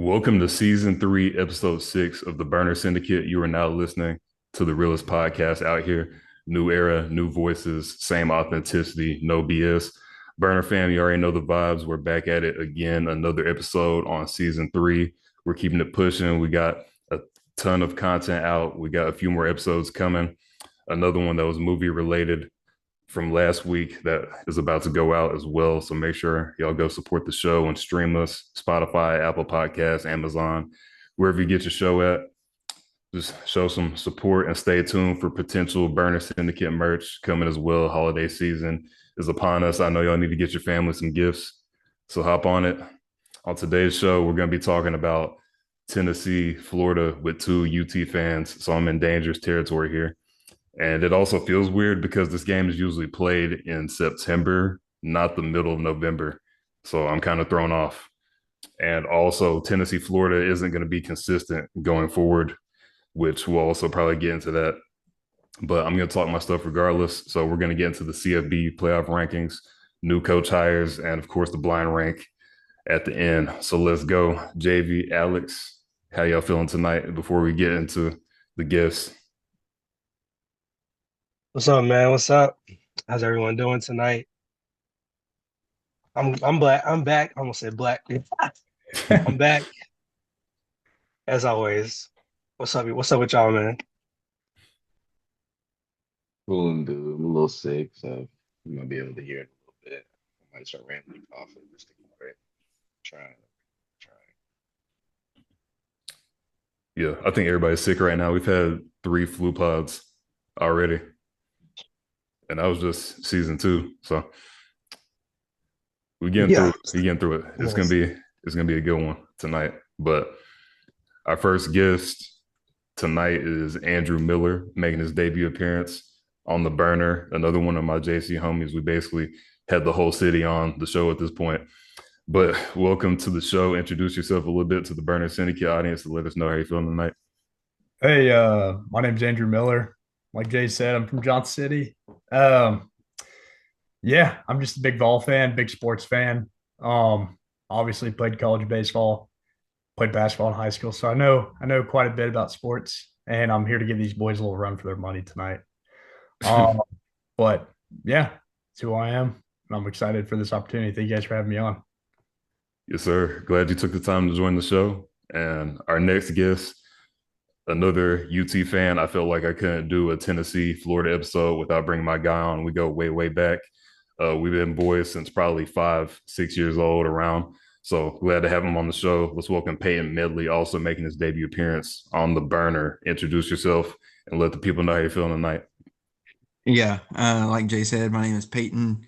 Welcome to season 3, episode 6 of the Burner Syndicate. You are now listening to the realest podcast out here. New era, new voices, same authenticity, no BS. Burner fam, you already know the vibes. We're back at it again. Another episode on season 3. We're keeping it pushing. We got a ton of content out. We got a few more episodes coming. Another one that was movie related from last week that is about to go out as well. So make sure y'all go support the show and stream us Spotify, Apple Podcasts, Amazon, wherever you get your show at. Just show some support and stay tuned for potential Burner Syndicate merch coming as well. Holiday season is upon us. I know y'all need to get your family some gifts. So hop on it. On today's show, we're going to be talking about Tennessee, Florida with two UT fans. So I'm in dangerous territory here. And it also feels weird because this game is usually played in September, not the middle of November. So I'm kind of thrown off. And also, Tennessee, Florida isn't going to be consistent going forward, which we'll also probably get into that. But I'm going to talk my stuff regardless. So we're going to get into the CFB playoff rankings, new coach hires, and of course, the blind rank at the end. So let's go. JV, Alex, how y'all feeling tonight before we get into the gifts? What's up, man? What's up? How's everyone doing tonight? I'm black. I'm back. I almost said black. I'm back as always. What's up? What's up with y'all, man? Feeling good. I'm a little sick, so you might be able to hear it a little bit. I might start randomly coughing just to keep it. Trying, trying. Yeah, I think everybody's sick right now. We've had 3 flu pods already, and that was just season 2. So we're getting through Yeah. it. We're getting through it. It's gonna Yes. be it's gonna be a good one tonight. But our first guest tonight is Andrew Miller making his debut appearance on the burner. Another one of my JC homies. We basically had the whole city on the show at this point. But welcome to the show. Introduce yourself a little bit to the Burner Syndicate audience to let us know how you're feeling tonight. Hey, my name's Andrew Miller. Like Jay said, I'm from Johnson City. Um, yeah, I'm just a big Vol fan, big sports fan. Obviously played college baseball, played basketball in high school, so I know quite a bit about sports, and I'm here to give these boys a little run for their money tonight. Um, but yeah, that's who I am, and I'm excited for this opportunity. Thank you guys for having me on. Yes, sir. Glad you took the time to join the show. And our next guest, another UT fan. I felt like I couldn't do a Tennessee, Florida episode without bringing my guy on. We go way, way back. We've been boys since probably 5, 6 years old around. So glad to have him on the show. Let's welcome Peyton Medley, also making his debut appearance on the burner. Introduce yourself and let the people know how you're feeling tonight. Yeah, like Jay said, my name is Peyton.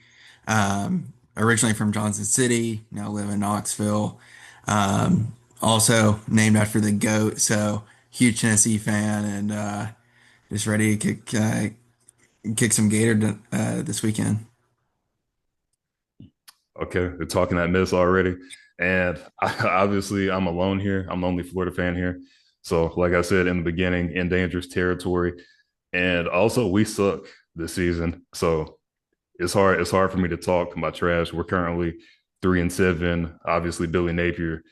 Originally from Johnson City, now live in Knoxville. Also named after the GOAT, so huge Tennessee fan, and just ready to kick some Gator this weekend. Okay, we're talking that mess already. And obviously, I'm alone here. I'm the only Florida fan here. So, like I said in the beginning, in dangerous territory. And also, we suck this season. So, it's hard for me to talk my trash. We're currently 3-7. Obviously, Billy Napier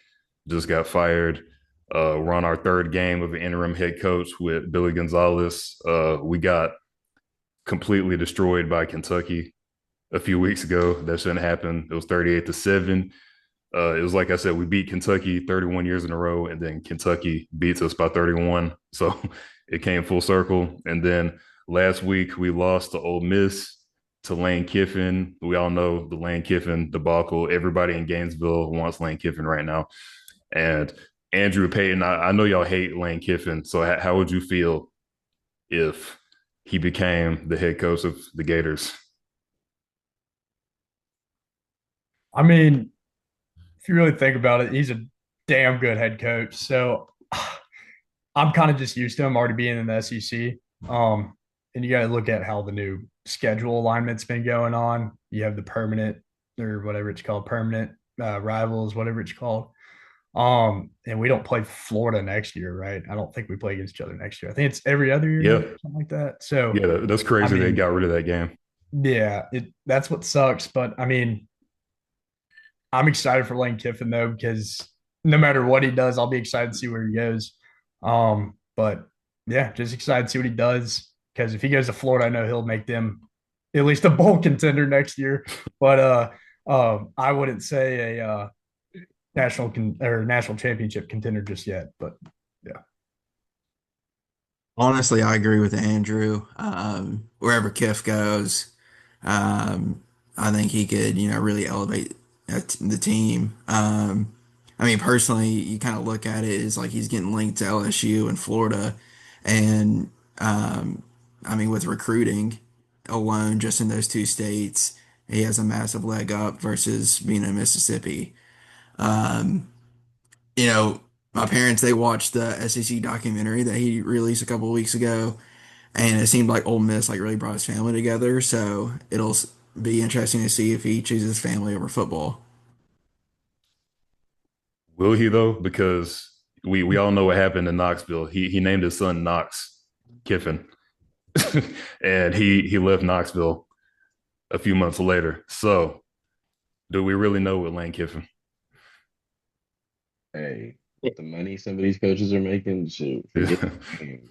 just got fired. We're on our third game of an interim head coach with Billy Gonzalez. We got completely destroyed by Kentucky a few weeks ago. That shouldn't happen. It was 38-7. It was like I said, we beat Kentucky 31 years in a row, and then Kentucky beats us by 31. So it came full circle. And then last week we lost to Ole Miss, to Lane Kiffin. We all know the Lane Kiffin debacle. Everybody in Gainesville wants Lane Kiffin right now. And Andrew Payton, I know y'all hate Lane Kiffin. So how would you feel if he became the head coach of the Gators? I mean, if you really think about it, he's a damn good head coach. So I'm kind of just used to him already being in the SEC. And you got to look at how the new schedule alignment's been going on. You have the permanent or whatever it's called, permanent rivals, whatever it's called. And we don't play Florida next year, right? I don't think we play against each other next year. I think it's every other year, Yeah. maybe something like that. So, Yeah, that's I crazy they mean, got rid of that game. yeah, that's what sucks. But I mean, I'm excited for Lane Kiffin though because no matter what he does, I'll be excited to see where he goes. But yeah, just excited to see what he does because if he goes to Florida, I know he'll make them at least a bowl contender next year. But I wouldn't say a or national championship contender just yet. But yeah, Honestly, I agree with Andrew. Wherever Kiff goes, I think he could, really elevate the team. I mean, personally, you kind of look at it as like he's getting linked to LSU and Florida, and I mean, with recruiting alone, just in those two states, he has a massive leg up versus being in Mississippi. Um, you know, my parents they watched the SEC documentary that he released a couple of weeks ago, and it seemed like Ole Miss like really brought his family together. So it'll be interesting to see if he chooses family over football. Will he though? Because we all know what happened in Knoxville. He named his son Knox Kiffin, and he left Knoxville a few months later. So do we really know what Lane Kiffin? Hey, with the money some of these coaches are making, shoot, forget the game.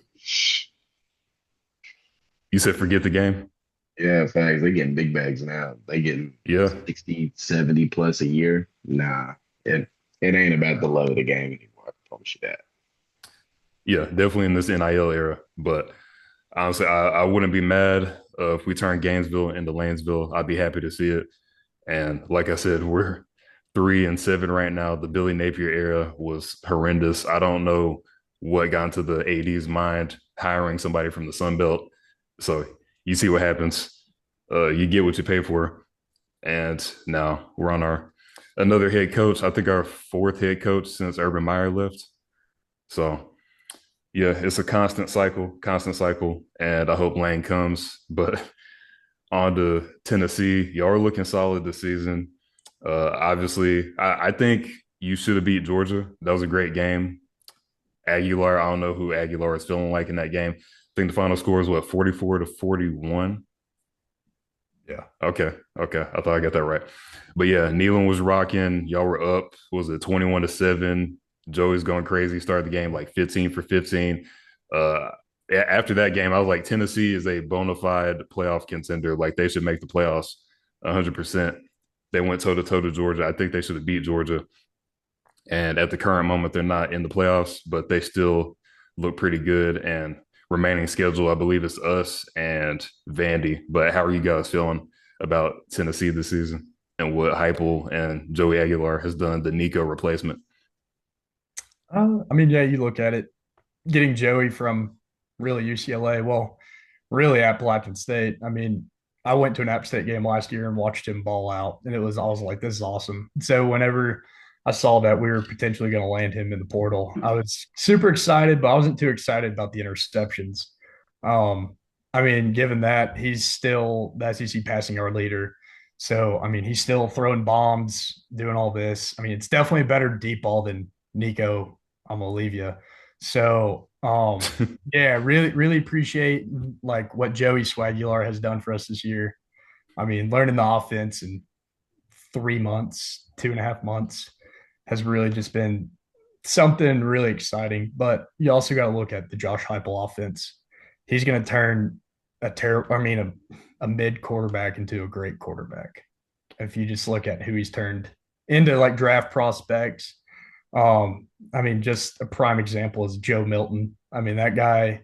You said forget the game. Yeah, facts. They getting big bags now. They getting Yeah, 60, 70 plus a year. Nah, it ain't about the love of the game anymore. I promise you that. yeah, definitely in this NIL era. But honestly, I wouldn't be mad if we turn Gainesville into Lanesville. I'd be happy to see it. And like I said, we're 3-7 right now. The Billy Napier era was horrendous. I don't know what got into the AD's mind hiring somebody from the Sun Belt. So you see what happens. You get what you pay for. And now we're on our another head coach. I think our fourth head coach since Urban Meyer left. So yeah, it's a constant cycle, and I hope Lane comes. But on to Tennessee, y'all are looking solid this season. Obviously, I think you should have beat Georgia. That was a great game. Aguilar, I don't know who Aguilar is feeling like in that game. I think the final score is what, 44-41. yeah. Okay. I thought I got that right. But yeah, Nealon was rocking. Y'all were up. What was it 21-7? Joey's going crazy. Started the game like 15 for 15. Uh, After that game, I was like, Tennessee is a bona fide playoff contender. Like they should make the playoffs 100%. They went toe to toe to Georgia. I think they should have beat Georgia. And at the current moment, they're not in the playoffs, but they still look pretty good. And remaining schedule, I believe it's us and Vandy. But how are you guys feeling about Tennessee this season and what Heupel and Joey Aguilar has done, the Nico replacement? I mean, yeah, you look at it, getting Joey from really UCLA, well, really Appalachian State. I mean, I went to an App State game last year and watched him ball out, and I was like, this is awesome. So whenever I saw that we were potentially going to land him in the portal, I was super excited, but I wasn't too excited about the interceptions. Um, I mean, given that he's still the SEC passing yard leader, so I mean, he's still throwing bombs, doing all this. I mean, it's definitely a better deep ball than Nico. I'm gonna leave you. So, yeah, really appreciate like what Joey Swagular has done for us this year. I mean, learning the offense in 3 months, 2.5 months has really just been something really exciting. But you also got to look at the Josh Heupel offense. He's going to turn a mid quarterback into a great quarterback. If you just look at who he's turned into like draft prospects, I mean, just a prime example is Joe Milton. I mean, that guy,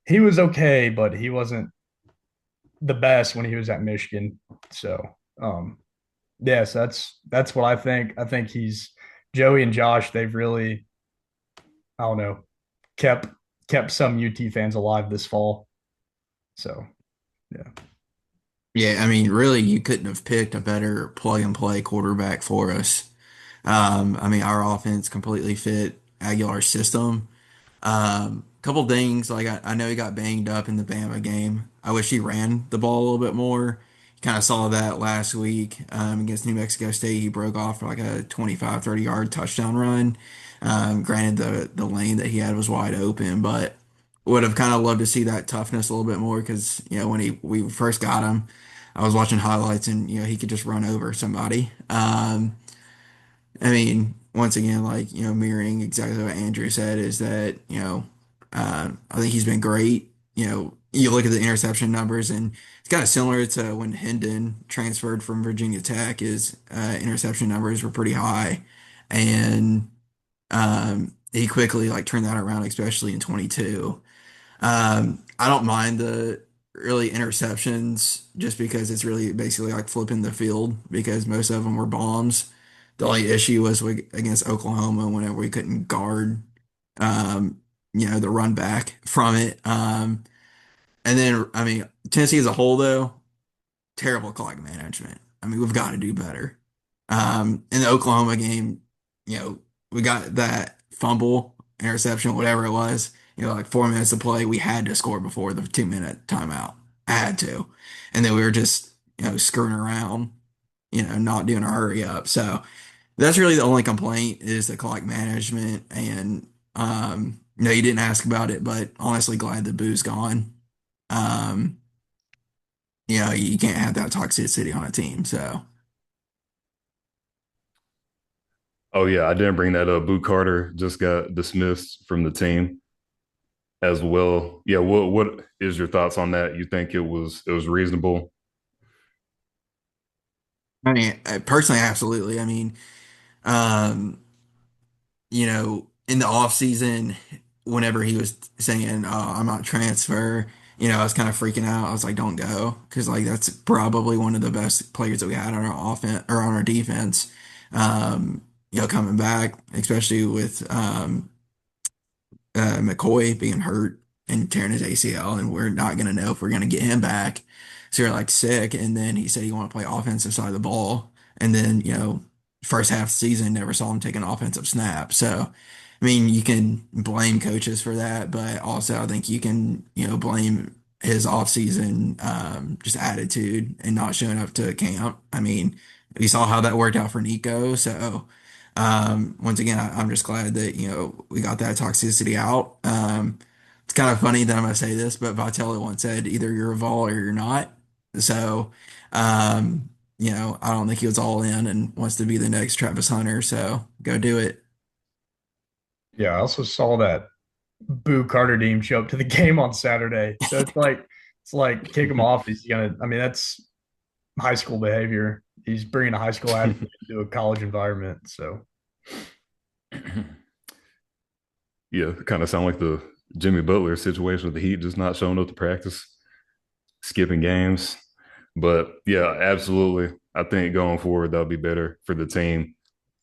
he was okay, but he wasn't the best when he was at Michigan. So, yes, that's what I think. I think he's Joey and Josh. They've really, I don't know, kept kept some UT fans alive this fall. So, yeah, Yeah, I mean, really, you couldn't have picked a better plug and play quarterback for us. I mean, our offense completely fit Aguilar's system. Couple things like I know he got banged up in the Bama game. I wish he ran the ball a little bit more. Kind of saw that last week against New Mexico State. He broke off for like a 25, 30 yard touchdown run. Granted, the lane that he had was wide open, but would have kind of loved to see that toughness a little bit more because when we first got him, I was watching highlights and he could just run over somebody. I mean, once again, like, mirroring exactly what Andrew said, is that, I think he's been great. You look at the interception numbers, and it's kind of similar to when Hendon transferred from Virginia Tech. His interception numbers were pretty high, and he quickly like turned that around, especially in 22. I don't mind the early interceptions just because it's really basically like flipping the field because most of them were bombs. The only issue was against Oklahoma whenever we couldn't guard, um, the run back from it. And then, I mean, Tennessee as a whole, though, terrible clock management. I mean, we've got to do better. In the Oklahoma game, we got that fumble, interception, whatever it was, like 4 minutes to play. We had to score before the 2 minute timeout. I had to. And then we were just, screwing around, not doing a hurry up. So that's really the only complaint is the clock management. And, no, you didn't ask about it, but honestly, glad the boo's gone. Um, you can't have that toxicity on a team. So, Oh yeah, I didn't bring that up. Boot Carter just got dismissed from the team as well. Yeah, what is your thoughts on that? You think it was reasonable? I mean, personally, absolutely. I mean, um, in the off season, whenever he was saying, "Oh, I'm not transfer," I was kind of freaking out. I was like, "Don't go," because like that's probably one of the best players that we had on our offense or on our defense. Coming back, especially with McCoy being hurt and tearing his ACL, and we're not going to know if we're going to get him back. So you're like sick. And then he said he want to play offensive side of the ball. And then, first half of the season, never saw him take an offensive snap. So, I mean, you can blame coaches for that, but also I think you can, blame his offseason just attitude and not showing up to camp. I mean, we saw how that worked out for Nico. So, once again, I'm just glad that, we got that toxicity out. It's kind of funny that I'm going to say this, but Vitello once said, either you're a Vol or you're not. So, I don't think he was all in and wants to be the next Travis Hunter. So go do it. Yeah, I also saw that Boo Carter team show up to the game on Saturday. So it's like kick him off. He's gonna. I mean, that's high school behavior. He's bringing a high school athlete into a college environment. So Yeah, kind of sound like the Jimmy Butler situation with the Heat just not showing up to practice, skipping games. But yeah, absolutely. I think going forward that'll be better for the team.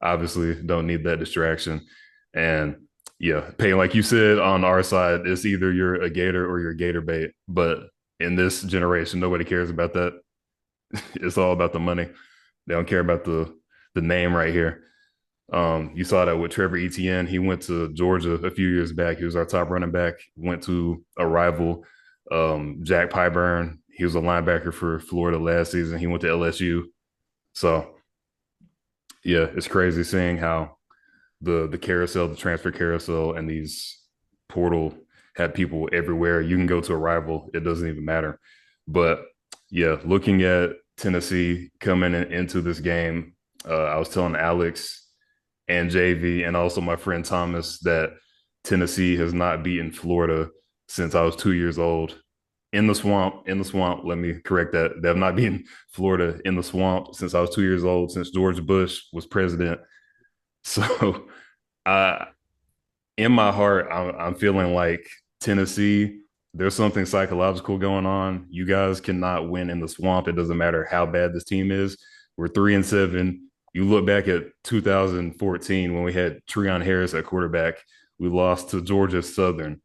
Obviously, don't need that distraction. And yeah, Payne, like you said, on our side, it's either you're a Gator or you're Gator bait. But in this generation, nobody cares about that. It's all about the money. They don't care about the name right here. You saw that with Trevor Etienne. He went to Georgia a few years back. He was our top running back. Went to a rival, Jack Pyburn. He was a linebacker for Florida last season. He went to LSU. So yeah, it's crazy seeing how the carousel, the transfer carousel, and these portal have people everywhere. You can go to a rival; it doesn't even matter. But yeah, looking at Tennessee coming into this game, I was telling Alex and JV and also my friend Thomas that Tennessee has not beaten Florida since I was 2 years old. In the swamp, let me correct that. They have not beaten Florida in the swamp since I was 2 years old, since George Bush was president. So I in my heart, I'm feeling like Tennessee, there's something psychological going on. You guys cannot win in the swamp. It doesn't matter how bad this team is. We're 3-7. You look back at 2014 when we had Treon Harris at quarterback. We lost to Georgia Southern.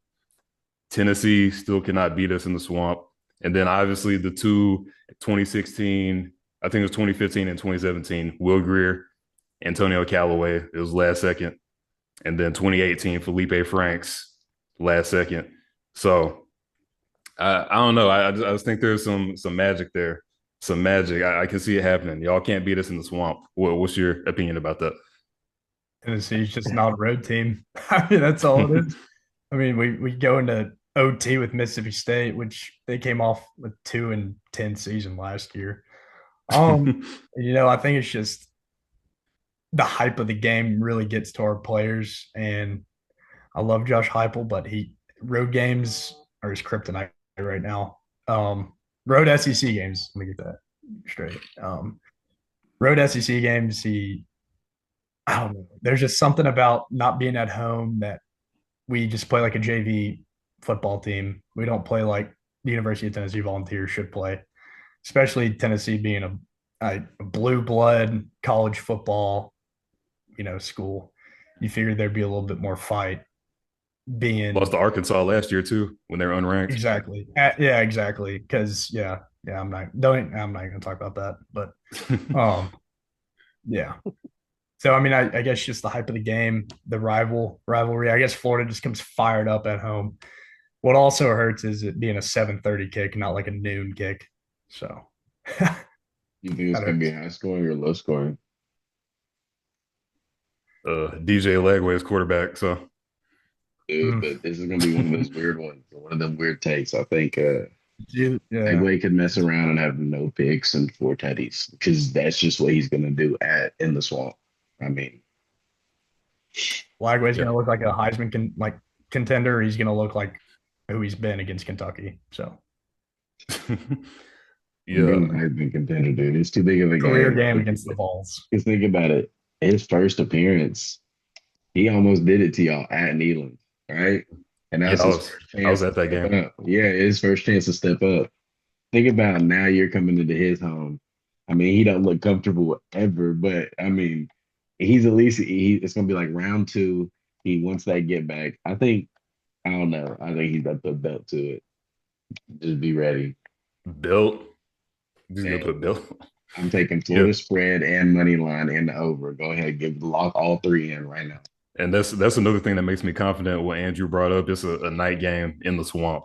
Tennessee still cannot beat us in the swamp. And then obviously the two 2016, I think it was 2015 and 2017, Will Greer, Antonio Callaway. It was last second. And then 2018, Felipe Franks, last second. So I don't know. I just think there's some magic there. Some magic. I can see it happening. Y'all can't beat us in the swamp. What's your opinion about that? Tennessee's just not a road team. I mean, that's all it is. I mean, we go into OT with Mississippi State, which they came off with 2-10 season last year. I think it's just the hype of the game really gets to our players. And I love Josh Heupel, but he road games are his kryptonite right now. Road SEC games. Let me get that straight. Road SEC games. I don't know. There's just something about not being at home that we just play like a JV football team. We don't play like the University of Tennessee Volunteers should play, especially Tennessee being a blue blood college football, school. You figured there'd be a little bit more fight Lost being to Arkansas last year too when they were unranked. exactly. Yeah, exactly. Because yeah, I'm not gonna talk about that. But um, yeah. So I mean, I guess just the hype of the game, the rivalry. I guess Florida just comes fired up at home. What also hurts is it being a 7:30 kick, not like a noon kick. So You think it's that gonna be hurts. high scoring or low scoring? DJ Lagway is quarterback, so Dude, Mm. but this is gonna be one of those weird ones, one of them weird takes. I think Yeah. Segway could mess around and have no picks and four tutties because that's just what he's gonna do at in the swamp. I mean, Lagway's yeah. gonna look like a like contender. He's gonna look like who he's been against Kentucky. So Yeah, being a Heisman contender, dude, it's too big of a career game. game against the Vols. Just think about it. His first appearance, he almost did it to y'all at Neyland, right? And yeah. that's his first I was chance to at that step game. up. Yeah, his first chance to step up. Think about now you're coming into his home. I mean, he don't look comfortable ever, but I mean, he's at least it's gonna be like round two. He wants that get back. I don't know. I think he's got the belt to it. Just be ready. Belt. Just gonna And put Belt. I'm taking Yeah, Florida spread and money line in the over. Go ahead, give lock all three in right now. and that's another thing that makes me confident. What Andrew brought up, it's a night game in the swamp,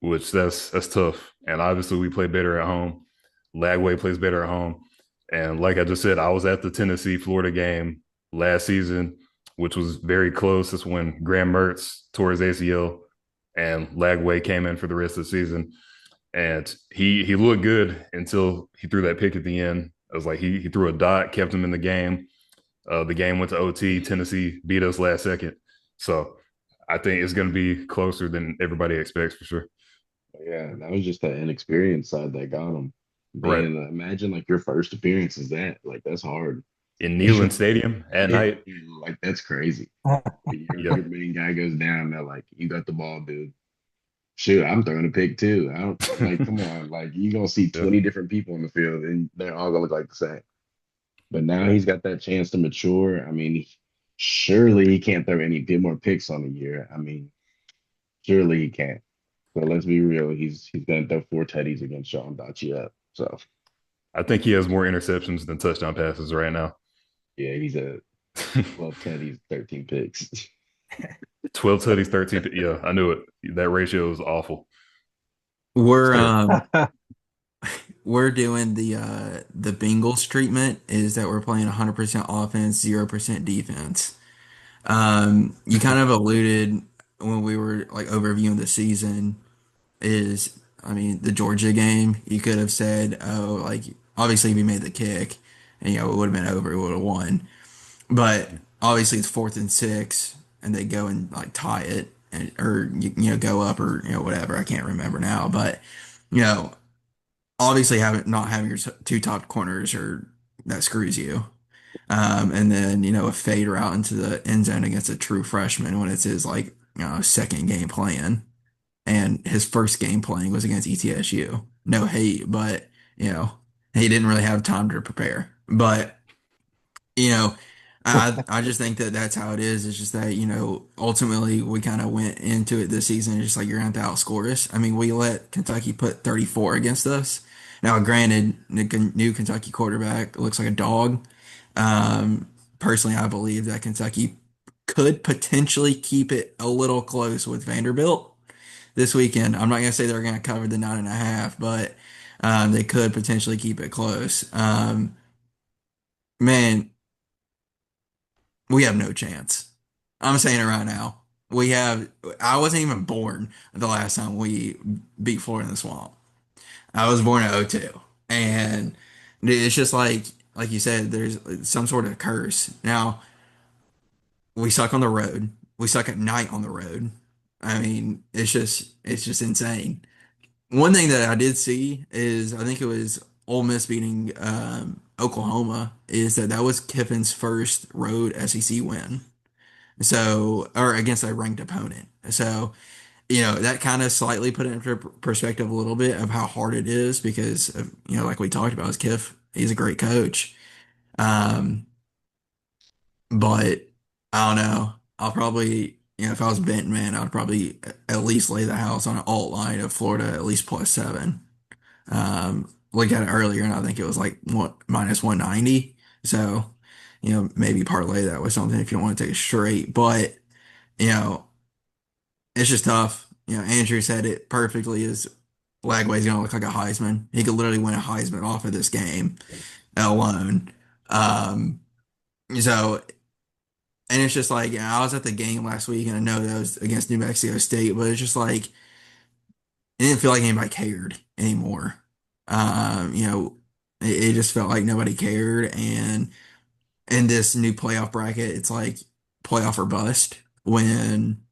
which that's tough. And obviously, we play better at home. Lagway plays better at home. And like I just said, I was at the Tennessee Florida game last season, which was very close. That's when Graham Mertz tore his ACL, and Lagway came in for the rest of the season. And he looked good until he threw that pick at the end. I was like, he threw a dot, kept him in the game. The game went to OT. Tennessee beat us last second. So I think it's going to be closer than everybody expects for sure. Yeah, that was just that inexperienced side that got him. Right. Being imagine like your first appearance is that like that's hard. In Neyland Stadium at Yeah, night. like that's crazy. Yeah. Your main guy goes down. They're like, you got the ball, dude. Shoot, I'm throwing a pick too. I don't like. Come on, like you gonna see Yeah. 20 different people on the field, and they're all gonna look like the same. But now Yeah. he's got that chance to mature. I mean, surely he can't throw any more picks on the year. I mean, surely he can't. So let's be real. He's gonna throw four tutties against Sean Dotchie up. So I think he has more interceptions than touchdown passes right now. yeah, he's a 12 tutties, 13 picks. 12 tutties, 13. Yeah, I knew it. That ratio is awful. We're It's we're doing the Bengals treatment is that we're playing 100% offense, 0% defense. You kind of alluded when we were like overviewing the season is, I mean, the Georgia game, you could have said, oh, like obviously we made the kick and it would have been over, we would have won. But obviously it's 4th and 6 and they go and like tie it and or go up or whatever. I can't remember now, but you know, obviously having not having your two top corners or that screws you. And then, a fade route into the end zone against a true freshman when it's his like, second game playing. And his first game playing was against ETSU. No hate, but, he didn't really have time to prepare. But, you know, I just think that that's how it is. It's just that, ultimately we kind of went into it this season just like you're going to have to outscore us. I mean, we let Kentucky put 34 against us. Now, granted, the new Kentucky quarterback looks like a dog. Personally, I believe that Kentucky could potentially keep it a little close with Vanderbilt this weekend. I'm not going to say they're going to cover the 9.5, but they could potentially keep it close. Man, we have no chance. I'm saying it right now. I wasn't even born the last time we beat Florida in the Swamp. I was born in '02, and it's just like you said, there's some sort of curse. Now, we suck on the road. We suck at night on the road. I mean, it's just insane. One thing that I did see is I think it was Ole Miss beating Oklahoma is that was Kiffin's first road SEC win. So, or against a ranked opponent. So, that kind of slightly put it into perspective a little bit of how hard it is because of, like we talked about, is Kiff, he's a great coach. Um, but I don't know. I'll probably, if I was Benton, man, I'd probably at least lay the house on an alt line of Florida at least +7. Looked at it earlier and I think it was like one, -190. So, maybe parlay that with something if you want to take a straight. But, you know, it's just tough. Andrew said it perfectly is Lagway's going to look like a Heisman. He could literally win a Heisman off of this game alone. Um, so, and it's just like, I was at the game last week and I know that was against New Mexico State, but it's just like, it didn't feel like anybody cared anymore. It just felt like nobody cared. And in this new playoff bracket, it's like playoff or bust when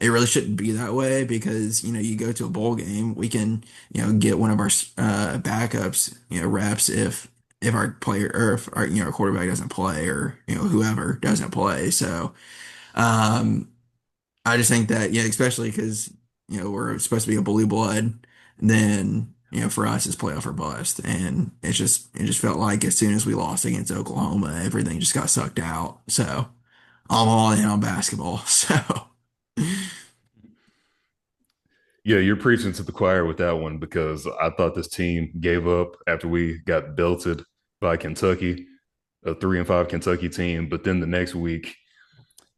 it really shouldn't be that way because, you go to a bowl game, we can, get one of our backups, reps if our player or if our, quarterback doesn't play or, whoever doesn't play. So, um, I just think that, yeah, especially because, we're supposed to be a blue blood, then, for us it's playoff or bust. And it just felt like as soon as we lost against Oklahoma, everything just got sucked out. So I'm all in on basketball. So Yeah, you're preaching to the choir with that one because I thought this team gave up after we got belted by Kentucky, a 3-5 Kentucky team. But then the next week,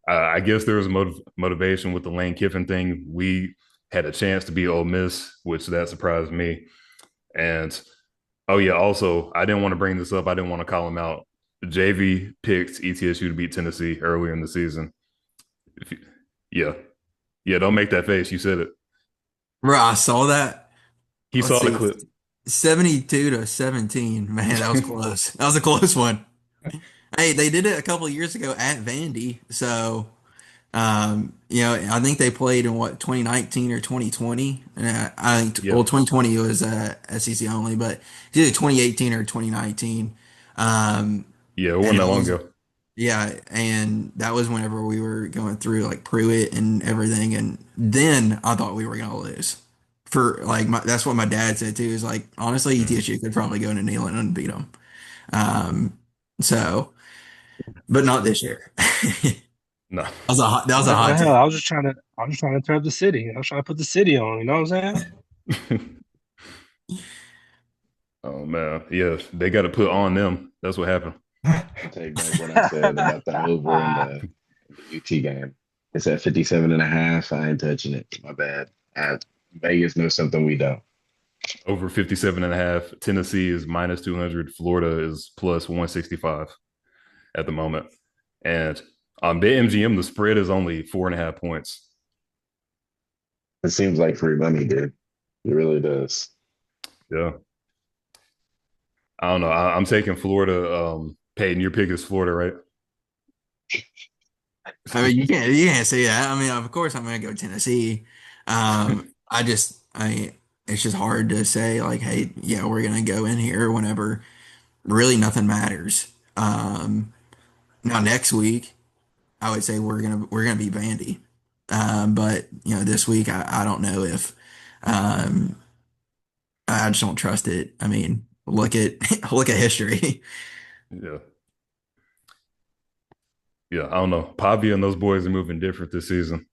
I guess there was motivation with the Lane Kiffin thing. We had a chance to beat Ole Miss, which that surprised me. And oh yeah, also I didn't want to bring this up. I didn't want to call him out. JV picked ETSU to beat Tennessee earlier in the season. If you- yeah, yeah. Don't make that face. You said it. bro, I saw that. He Let's saw the see. clip. 72-17. Man, that was close. That was a close one. Hey, they did it a couple of years ago at Vandy. So I think they played in what 2019 or 2020. I think Yeah, well 2020 was SEC only, but it's either 2018 or 2019. Um, yeah. It and wasn't it that long was ago. yeah, and that was whenever we were going through like Pruitt and everything, and then I thought we were gonna lose. For like that's what my dad said too. Is like honestly, Mhm. ETSU could probably go into Neyland and beat them. Um, so, but not this year. No. That was a Well, hot hell, take. I was just trying to turn up the city. I was trying to put the city on. You know what I'm saying? Oh man, yeah. They got to put on them. That's what happened. I take back what I said about the over in the UT game. It's at 57 and a half. I ain't touching it. My bad. Vegas knows something we don't. Over 57 and a half. Tennessee is -200. Florida is +165 at the moment. And on BetMGM, the spread is only 4.5 points. It seems like free money, dude. It really does. Yeah. I don't know. I'm taking Florida. Peyton, your pick is Florida, right? I mean, you can't say that. I mean, of course, I'm going to go Tennessee. It's just hard to say like, hey, yeah, we're going to go in here whenever really nothing matters. Now next week, I would say we're gonna be Vandy. But this week I don't know if um, I just don't trust it. I mean, look at look at history. Yeah. Yeah. I don't know. Pavia and those boys are moving different this season.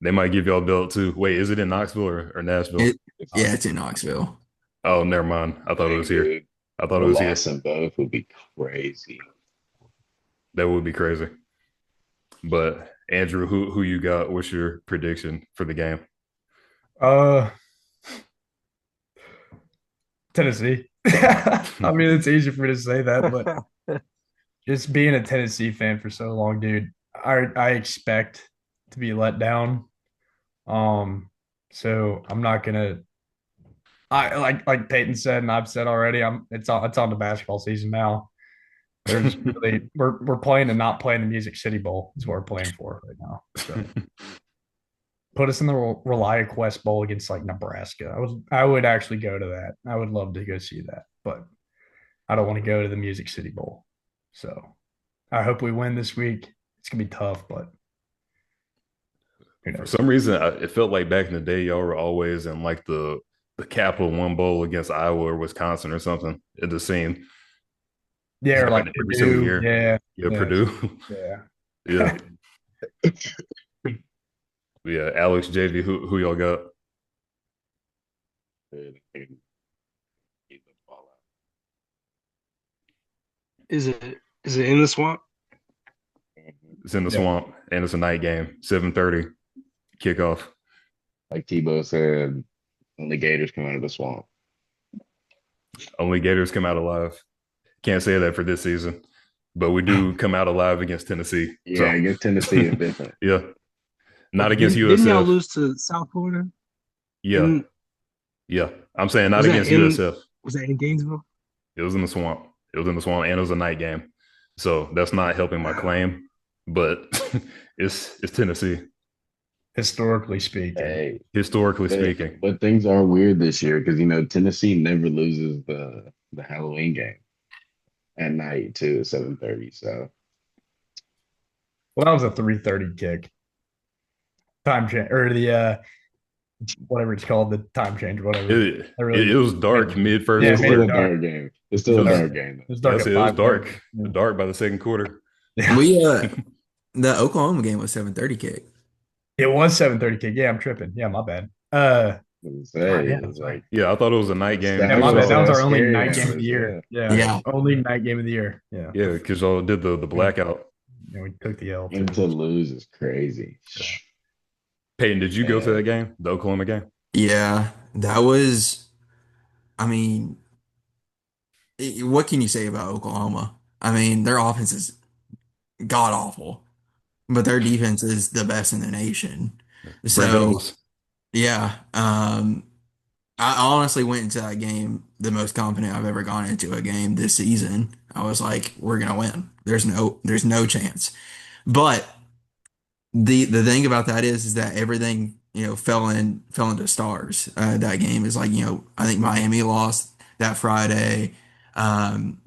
They might give y'all a belt too. Wait, is it in Knoxville or Nashville? It, yeah, it's in Knoxville. Oh, never mind. I thought it was Dang, here. dude. I thought A it was here. loss in both would be crazy. That would be crazy. But Andrew, who you got? What's your prediction for the game? Uh, Tennessee. I mean, it's easy for me to say that, but just being a Tennessee fan for so long, dude, I expect to be let down. Um, so I'm not gonna. I like Peyton said, and I've said already. It's on the basketball season now. There's really we're playing and not playing the Music City Bowl is what we're playing for right now. So put us in the ReliaQuest Bowl against like Nebraska. I would actually go to that. I would love to go see that, but I don't want to go to the Music City Bowl. So I hope we win this week. It's gonna be tough, but who For knows? some reason, it felt like back in the day, y'all were always in like the Capital One Bowl against Iowa or Wisconsin or something. It just seemed Yeah, it's or like happened every single Purdue. year. Yeah, Yeah, yeah, Purdue. Yeah, yeah. yeah. Alex, JV, who y'all got? Dude, I can keep the ball out. Is it in the swamp? It's in the Yeah. swamp, and it's a night game, 7:30 kickoff. Like Tebow said, only Gators come out of the swamp. Only Gators come out alive. Can't say that for this season, but we do come out alive against Tennessee. Yeah, So I guess Tennessee is different. yeah, not But against didn't y'all USF. lose to South Florida? Yeah, And yeah. I'm saying not was that against in USF. was that in Gainesville? It was in the swamp. It was in the swamp, and it was a night game. So that's not helping my claim, but it's Tennessee, Historically speaking. Hey, historically speaking. but things are weird this year because Tennessee never loses the Halloween game at night to 7:30. So Well, that was a 3:30 kick. Time change or the whatever it's called, the time change, whatever. It was dark mid first Yeah, it's made still quarter. a dark. dark game. It's still a dark game. It was Yeah, dark it at was 5:30. dark, Yeah. dark by the second quarter. Yeah. We the Oklahoma game was 7:30 kick. It was 7:30 kick. Yeah, I'm tripping. Yeah, my bad. God, yeah, It's that's right. like Yeah, I thought it was a night game. Yeah, my bad. That was our only scary night game of the hours, year. Yeah. Yeah. Only night game of the year. Yeah. Yeah, because y'all did the blackout. Yeah, we took the L And too. to lose is crazy. Peyton, did you go to Man. that game, the Oklahoma game? Yeah, that was, I mean, what can you say about Oklahoma? I mean, their offense is god awful, but their defense is the best in the nation. Brent So, Venables. yeah, I honestly went into that game the most confident I've ever gone into a game this season. I was like, we're gonna win. There's no chance. But the thing about that is that everything fell into stars. That game is like I think Miami lost that Friday. Then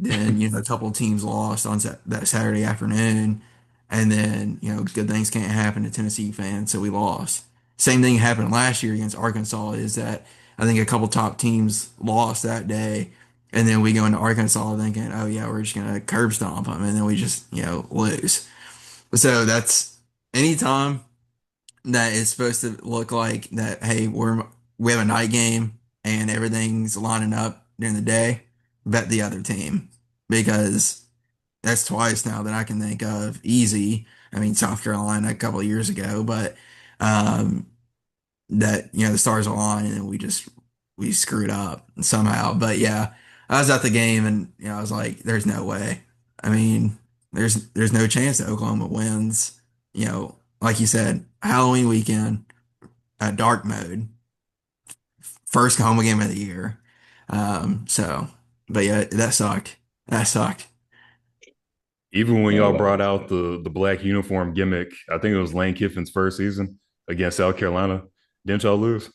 a couple of teams lost on that Saturday afternoon, and then good things can't happen to Tennessee fans, so we lost. Same thing happened last year against Arkansas. Is that I think a couple top teams lost that day, and then we go into Arkansas thinking, oh yeah, we're just gonna curb stomp them, and then we just lose. So that's anytime that it's supposed to look like that, hey, we have a night game and everything's lining up during the day, bet the other team because that's twice now that I can think of easy. I mean, South Carolina a couple of years ago, but um, that the stars align and then we screwed up somehow. But yeah, I was at the game and I was like, there's no way. I mean, there's no chance that Oklahoma wins. Like you said, Halloween weekend, dark mode, first home game of the year. So, but yeah, that sucked. That sucked. Even when y'all Oh, brought out the black uniform gimmick, I think it was Lane Kiffin's first season against South Carolina. Didn't y'all lose?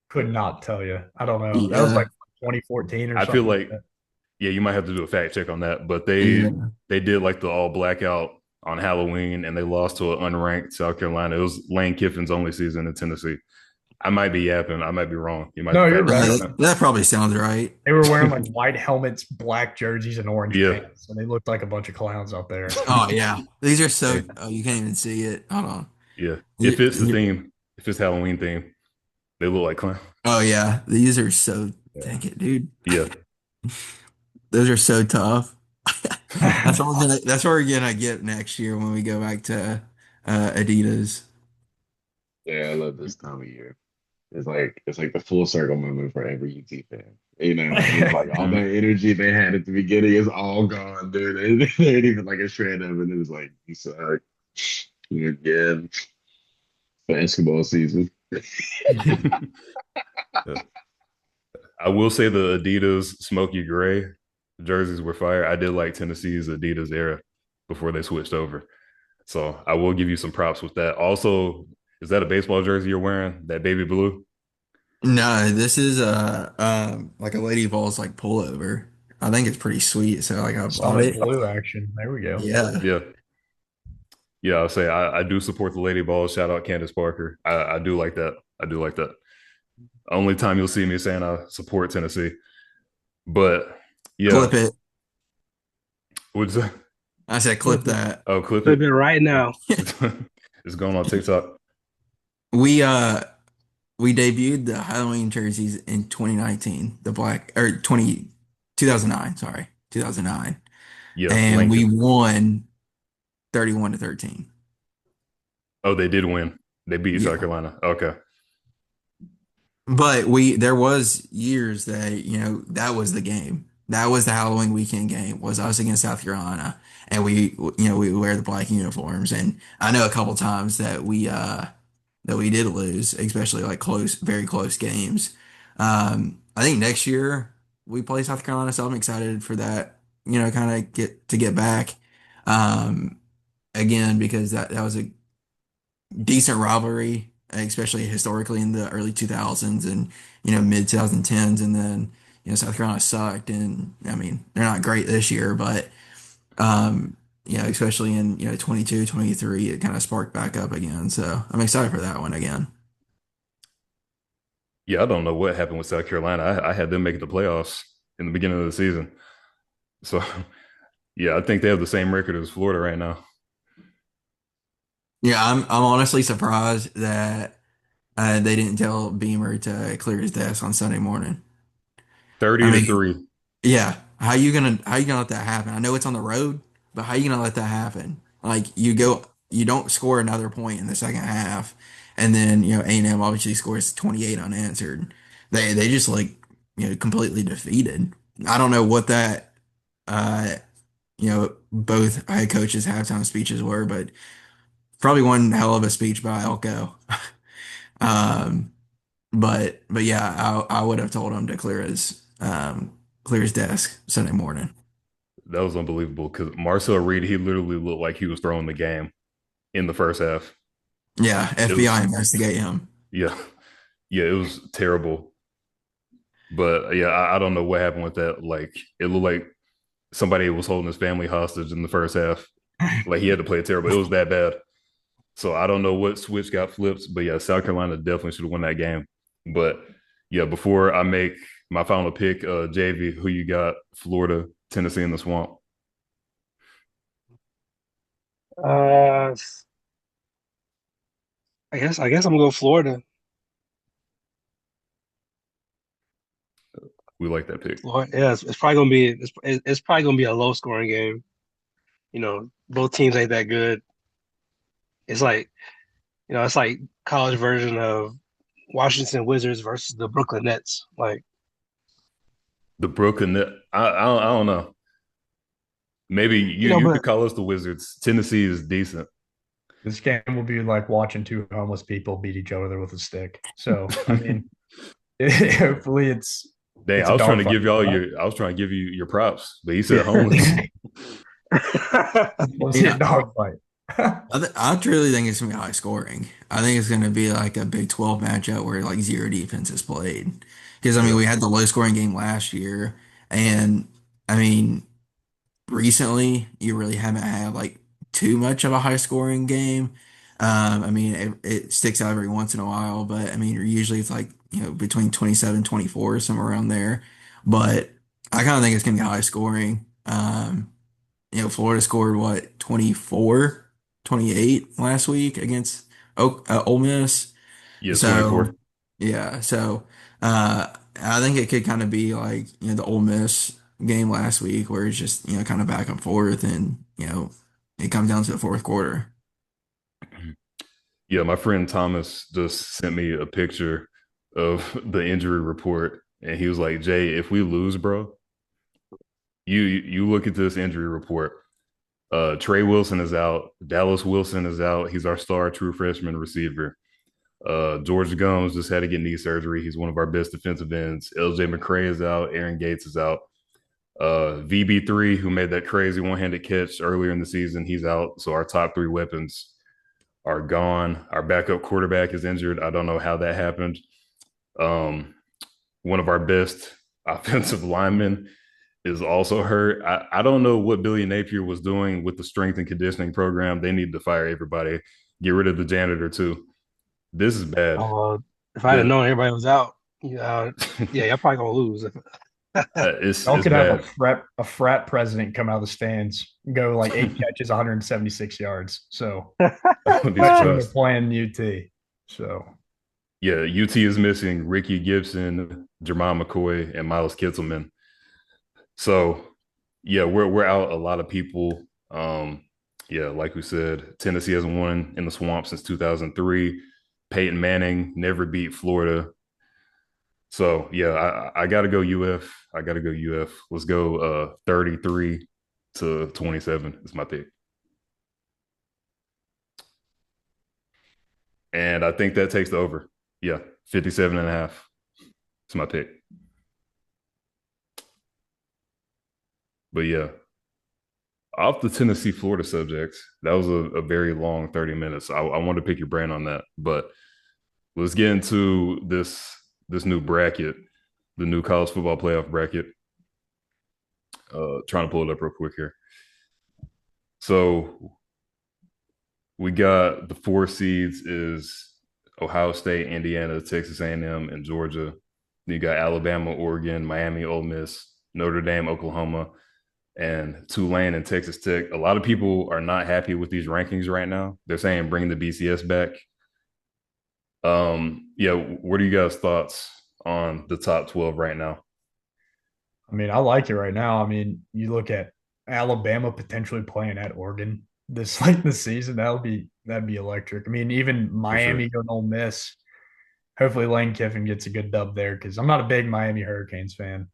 Could not tell you. I don't know. That was Yeah, like 2014 or I feel something like that. yeah, you might have to do a fact check on that, but yeah. they did like the all blackout on Halloween and they lost to an unranked South Carolina. It was Lane Kiffin's only season in Tennessee. I might be yapping. I might be wrong. You might No, have to you're fact check right. on That probably sounds right. They were wearing like white helmets, black jerseys, and orange Yeah. pants, and they looked like a bunch of clowns out there. Oh yeah, these are so. Hey, Oh, you can't even see it. Hold on. yeah. If You- it's the you- theme, if it's Halloween theme, they look like clown. oh yeah, these are so. Yeah. Dang it, dude. Yeah. Those are so tough. That's what we're gonna get next year when we go back to Adidas. yeah, I love this time of year. It's like the full circle moment for every UT fan. It's like all that energy they had at the beginning is all gone, dude. They ain't even like a shred of it. It was like you suck. You're again. Basketball season. I will say the Adidas Smoky Gray jerseys were fire. I did like Tennessee's Adidas era before they switched over. So I will give you some props with that. Also, is that a baseball jersey you're wearing? That baby blue? No, this is like a Lady Vols like pullover. I think it's pretty sweet, so like I bought Sonic it. Blue action. There we go. Yeah. Yeah. Yeah, I'll say I do support the Lady Balls. Shout out Candace Parker. I do like that. I do like that. Only time you'll see me saying I support Tennessee. But yeah, Clip it. what's that? I said clip that. Oh, clip Flip it. it right now. It's going on TikTok. We uh we debuted the Halloween jerseys in 2019, the black or 2009, sorry, 2009. Yeah, And we Lincoln. won 31 to 13. Oh, they did win. They beat South Yeah. Carolina. Okay. But there was years that, that was the game. That was the Halloween weekend game was us against South Carolina. And we wear the black uniforms. And I know a couple times that we did lose, especially like close, very close games. I think next year we play South Carolina, so I'm excited for that, kind of get back. Um, again, because that was a decent rivalry, especially historically in the early 2000s and mid 2010s, and then South Carolina sucked, and I mean they're not great this year, but especially in 22, 23, it kind of sparked back up again. So I'm excited for that one again. Yeah, I don't know what happened with South Carolina. I had them making the playoffs in the beginning of the season. So yeah, I think they have the same record as Florida right now. Yeah, I'm honestly surprised that they didn't tell Beamer to clear his desk on Sunday morning. 30 I to mean, 3. yeah, how you gonna let that happen? I know it's on the road, but how you gonna let that happen? Like you don't score another point in the second half, and then A&M obviously scores 28 unanswered. They just like completely defeated. I don't know what that uh both head coaches' halftime speeches were, but probably one hell of a speech by Elko. Um, but yeah, I would have told him to clear his desk Sunday morning. That was unbelievable because Marcel Reed, he literally looked like he was throwing the game in the first half. Yeah, It was, FBI investigate him. yeah, yeah, it was terrible. But yeah, I don't know what happened with that. Like, it looked like somebody was holding his family hostage in the first half. Like, he had to play it terrible. It was that bad. So I don't know what switch got flipped. But yeah, South Carolina definitely should have won that game. But yeah, before I make my final pick, JV, who you got? Florida, Tennessee in the swamp. Uh, I guess I'm gonna go Florida. We like that pick. Florida, yeah, it's probably gonna be a low scoring game. Both teams ain't that good. It's like it's like college version of Washington Wizards versus the Brooklyn Nets. Like, The Brooklyn Net. I don't know. Maybe you but could call us the Wizards. Tennessee is decent. This game will be like watching two homeless people beat each other with a stick. So, I mean, hopefully Dang, it's a dogfight. I was trying to give you your props, but he said homeless. We'll see a Yeah, dogfight. I truly think it's gonna be high scoring. I think it's gonna be like a Big 12 matchup where like zero defense is played. Because I mean, Yeah. we had the low scoring game last year, and I mean, recently you really haven't had like too much of a high scoring game. I mean, it sticks out every once in a while, but I mean, usually it's like, between 27, 24, somewhere around there. But I kind of think it's going to be high scoring. Florida scored what, 24, 28 last week against Ole Miss. Yeah, So 24. yeah, so I think it could kind of be like the Ole Miss game last week, where it's just kind of back and forth, and it comes down to the fourth quarter. Yeah, my friend Thomas just sent me a picture of the injury report, and he was like, "Jay, if we lose, bro, you look at this injury report. Trey Wilson is out. Dallas Wilson is out. He's our star true freshman receiver. George Gomes just had to get knee surgery. He's one of our best defensive ends. LJ McCray is out. Aaron Gates is out. VB3, who made that crazy one-handed catch earlier in the season, he's out. So our top three weapons are gone. Our backup quarterback is injured. I don't know how that happened. Um, One of our best offensive linemen is also hurt. I don't know what Billy Napier was doing with the strength and conditioning program. They need to fire everybody, get rid of the janitor too. This is bad. Oh, if I had The, known everybody was out, yeah, y'all probably gonna lose. Y'all it's could have bad. a frat president come out of the stands, go like 8 catches, 176 yards. So I would be good team to surprised. play in UT. So Yeah, UT is missing Ricky Gibson, Jermon McCoy, and Miles Kittelman. So yeah, we're out a lot of people. Yeah, like we said, Tennessee hasn't won in the swamp since 2003. Peyton Manning never beat Florida. So yeah, I gotta go UF. I gotta go UF. Let's go 33 to 27 is my pick. And I think that takes the over. Yeah, 57 and a half. It's my pick. But yeah, off the Tennessee Florida subject, that was a very long 30 minutes. I want to pick your brain on that. But let's get into this new bracket, the new college football playoff bracket. Trying to pull it up real quick here. So we got the four seeds is Ohio State, Indiana, Texas A&M, and Georgia. Then you got Alabama, Oregon, Miami, Ole Miss, Notre Dame, Oklahoma, and Tulane and Texas Tech. A lot of people are not happy with these rankings right now. They're saying bring the BCS back. Yeah, what are you guys' thoughts on the top 12 right now? I mean, I like it right now. I mean, you look at Alabama potentially playing at Oregon this like this season. That'd be electric. I mean, even For sure. Miami going to Ole Miss. Hopefully, Lane Kiffin gets a good dub there because I'm not a big Miami Hurricanes fan.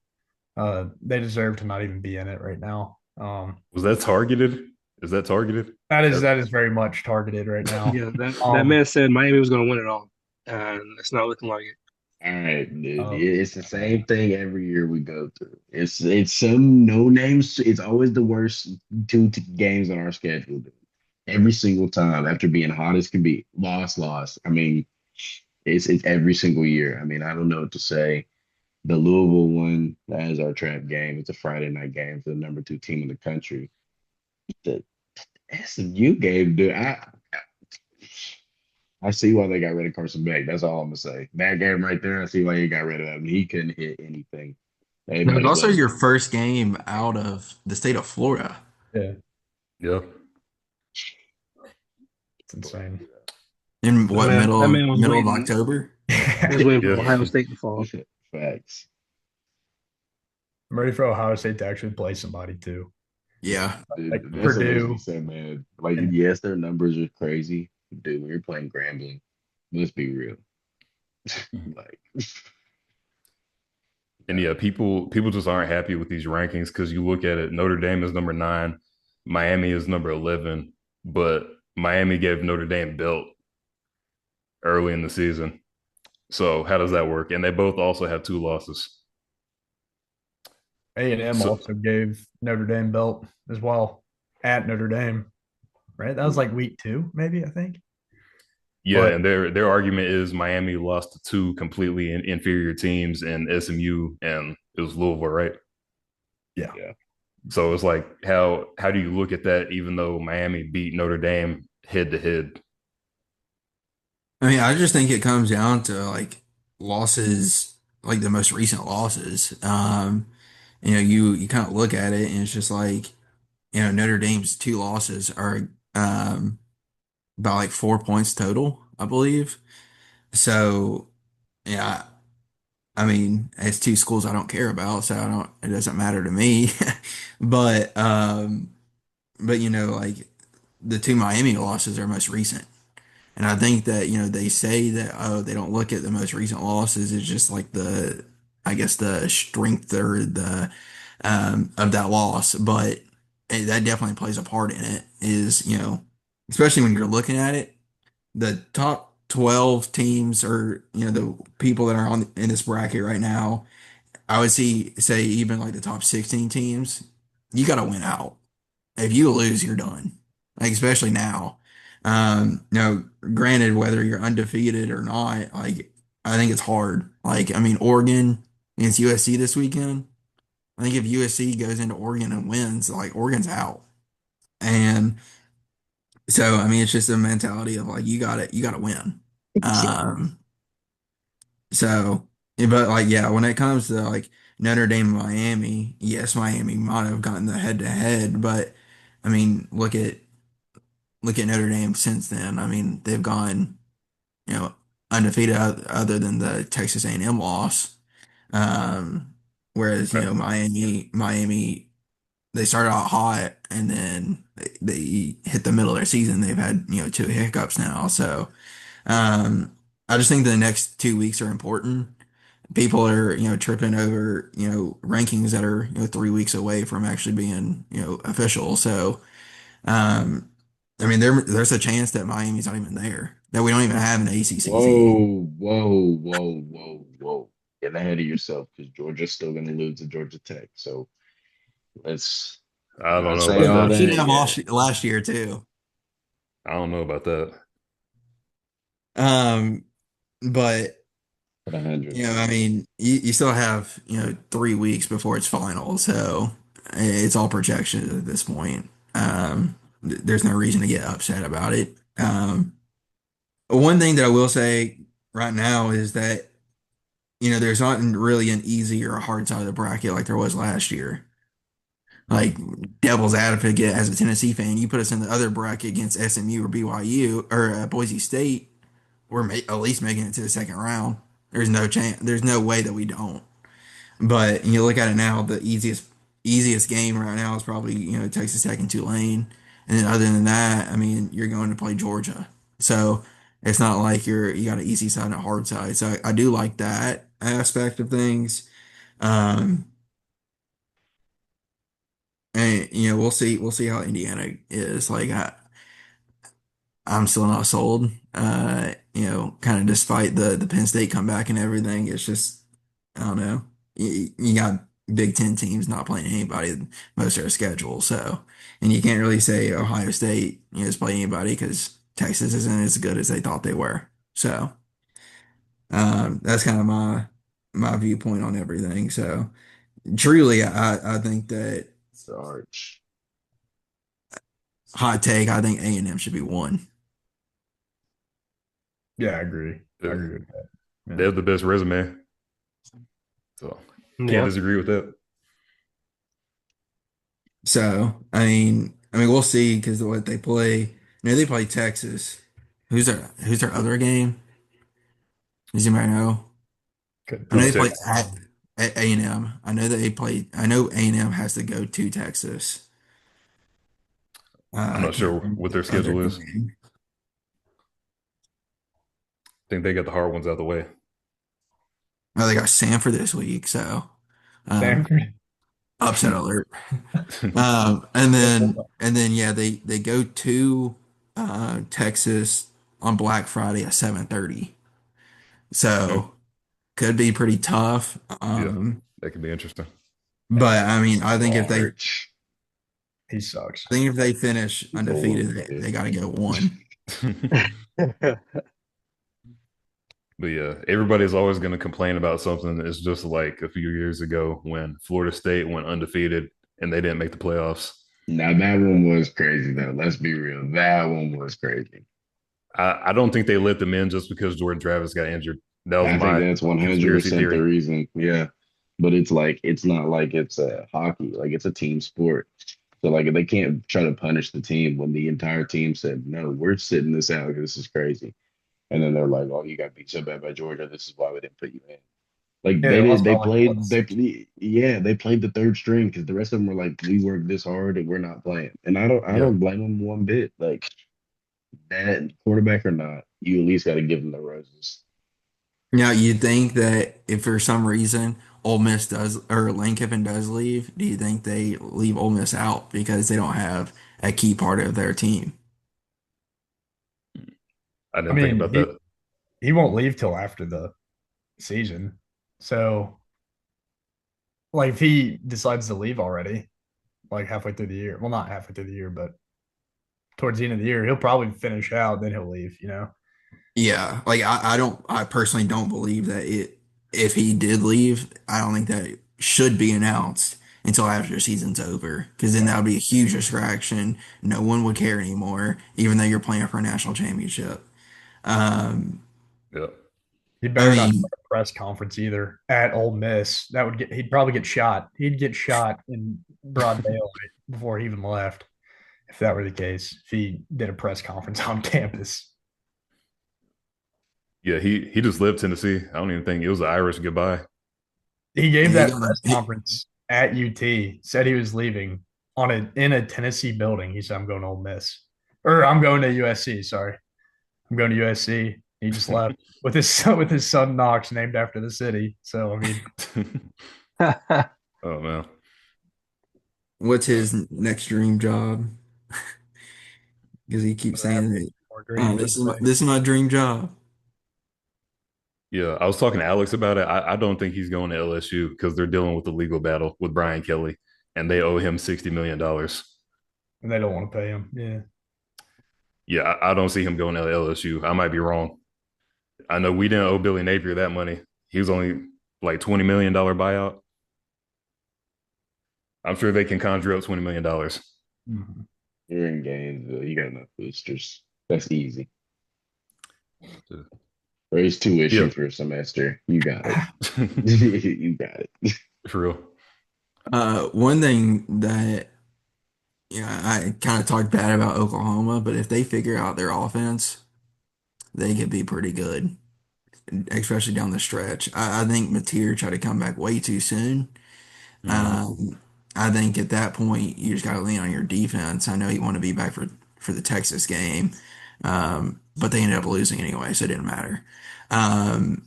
They deserve to not even be in it right now. Was that targeted? Is that targeted? That is That, that is very much targeted right now. Yeah, that Um, man said Miami was gonna win it all, and it's not looking like it. All right, dude. um, It's the same thing every year we go through. It's some no names. It's always the worst games on our schedule, dude. Every single time after being hot as can be, lost. I mean, it's every single year. I mean, I don't know what to say. The Louisville one, that is our trap game. It's a Friday night game for the number two team in the country. The SMU game, dude. I see why they got rid of Carson Beck. That's all I'm gonna say. That game right there, I see why you got rid of him. He couldn't hit anything. They It might was as also well. your first game out of the state of Florida. yeah, yeah. it's insane. In That what man, that man was middle of waiting. October? He was waiting for Yeah. Ohio State to fall. Facts. I'm ready for Ohio State to actually play somebody too. Yeah. Like Dude, that's what makes me Purdue. so mad. Like, And yes, their numbers are crazy. Dude, when you're playing Grambling, let's be real. Like, And yeah, people just aren't happy with these rankings because you look at it, Notre Dame is number 9, Miami is number 11, but Miami gave Notre Dame belt early in the season. So how does that work? And they both also have 2 losses. A&M So also gave Notre Dame belt as well at Notre Dame, right? That was like week 2, maybe I think. yeah, But and their argument is Miami lost to 2 completely inferior teams in SMU and it was Louisville, right? yeah, yeah. So it's like how do you look at that even though Miami beat Notre Dame head to head? I mean, I just think it comes down to like losses, like the most recent losses. You kind of look at it and it's just like, Notre Dame's 2 losses are about like 4 points total, I believe. So, yeah, I mean, it's 2 schools I don't care about, so it doesn't matter to me. But but like the 2 Miami losses are most recent. And I think that, they say that, oh, they don't look at the most recent losses. It's just like I guess the strength or the of that loss. But that definitely plays a part in it is, especially when you're looking at it, the top 12 teams or, the people that are in this bracket right now, I would say even like the top 16 teams, you got to win out. If you lose, you're done. Like especially now. Granted, whether you're undefeated or not, like I think it's hard. Like I mean, Oregon against USC this weekend. I think if USC goes into Oregon and wins, like Oregon's out. And so I mean, it's just a mentality of like you got to win. Um, but like yeah, when it comes to like Notre Dame and Miami, yes, Miami might have gotten the head to head, but I mean, look at Notre Dame since then. I mean, they've gone, you know, undefeated other than the Texas A&M loss. Um, whereas, Right. Miami, they started out hot and then they hit the middle of their season. They've had, two hiccups now. So, um, I just think the next 2 weeks are important. People are, tripping over, rankings that are, 3 weeks away from actually being, official. So, um, I mean, there's a chance that Miami's not even there, that we don't even have an ACC team. Whoa. Get ahead of yourself because Georgia's still going to lose to Georgia Tech. So let's I don't not know say about all that. Should that have yet. last year too. I don't know about that. Um, but For 100. I mean, you still have 3 weeks before it's final, so it's all projection at this point. There's no reason to get upset about it. One thing that I will say right now is that there's not really an easy or a hard side of the bracket like there was last year. Like devil's advocate as a Tennessee fan, you put us in the other bracket against SMU or BYU or Boise State, we're at least making it to the second round. There's no chance. There's no way that we don't. But you look at it now, the easiest game right now is probably Texas Tech and Tulane, and then other than that, I mean you're going to play Georgia, so it's not like you got an easy side and a hard side. So I do like that aspect of things. Um, and we'll see how Indiana is. Like I'm still not sold. Kind of despite the Penn State comeback and everything, it's just I don't know. You got Big Ten teams not playing anybody most of their schedule, so and you can't really say Ohio State is playing anybody because Texas isn't as good as they thought they were. So that's kind of my viewpoint on everything. So truly, I think that Sarge. hot take. I think A&M should be one. Yeah, I agree. I They agree with that. Yeah. have the best resume, so can't Yeah. disagree with that. So I mean, we'll see because what they play. They play Texas. Who's their other game? Does anybody know? Couldn't I know tell Who's they you. play Tech? at A&M. I know that they play. I know A&M has to go to Texas. I'm I not can't sure remember what their their other schedule is. game. I think they got the hard ones out the way. Oh, they got Sanford this week, so um, Stanford. upset alert. Okay. And then yeah, they go to Texas on Black Friday at 7:30. So could be pretty tough. Yeah, that could be interesting. But I mean, Sarge. He sucks. I think if they finish undefeated, they Bullshit. got to get one. But yeah, everybody's always going to complain about something. It's just like a few years ago when Florida State went undefeated and they didn't make the playoffs. Now that one was crazy though. Let's be real. That one was crazy. I don't think they let them in just because Jordan Travis got injured. That was I think my that's conspiracy 100% the theory. reason. Yeah. But it's like it's not like it's a hockey, like it's a team sport. So like they can't try to punish the team when the entire team said, no, we're sitting this out. This is crazy. And then they're like, oh, you got beat so bad by Georgia. This is why we didn't put you in. Like Yeah, they they did, lost by they like what? played, they played the third string because the rest of them were like, we worked this hard and we're not playing. And I Yeah, don't blame them one bit. Like that quarterback or not, you at least got to give them the roses. Now, you'd think that if for some reason Ole Miss does or Lane Kiffin does leave, do you think they leave Ole Miss out because they don't have a key part of their team? I I didn't think mean, about that. he won't leave till after the season. So like if he decides to leave already, like halfway through the year. Well, not halfway through the year, but towards the end of the year, he'll probably finish out, then he'll leave, you know. Yeah, like I personally don't believe that if he did leave, I don't think that it should be announced until after the season's over, because then that would be a huge distraction. No one would care anymore, even though you're playing for a national championship. Um, Yeah. He I better not do mean, a press conference either at Ole Miss. That would get he'd probably get shot. He'd get shot in broad daylight before he even left, if that were the case. If he did a press conference on campus. Yeah, he just left Tennessee. I don't even think it was an Irish goodbye. He gave he that gonna press conference at UT, said he was leaving on a Tennessee building. He said, I'm going to Ole Miss. Or I'm going to USC, sorry. I'm going to USC. He just left with his son Knox named after the city. So I mean, Oh man. what's his next dream job? Because he keeps whatever, saying that, more oh, dreams. this is my dream job. Yeah, I was talking to Alex about it. I don't think he's going to LSU because they're dealing with the legal battle with Brian Kelly, and they owe him $60 million. And they don't want to pay him. Yeah. Yeah, I don't see him going to LSU. I might be wrong. I know we didn't owe Billy Napier that money. He was only like $20 million buyout. I'm sure they can conjure up $20 million. Mhm. You're in Gainesville. You got enough boosters. That's easy. Raise Yeah, tuition for a semester. You got it. You got it. for real. One thing that I kind of talked bad about Oklahoma, but if they figure out their offense, they could be pretty good, especially down the stretch. I think Mateer tried to come back way too soon. Mhm. Um, I think at that point you just got to lean on your defense. I know you want to be back for the Texas game, but they ended up losing anyway, so it didn't matter. Um,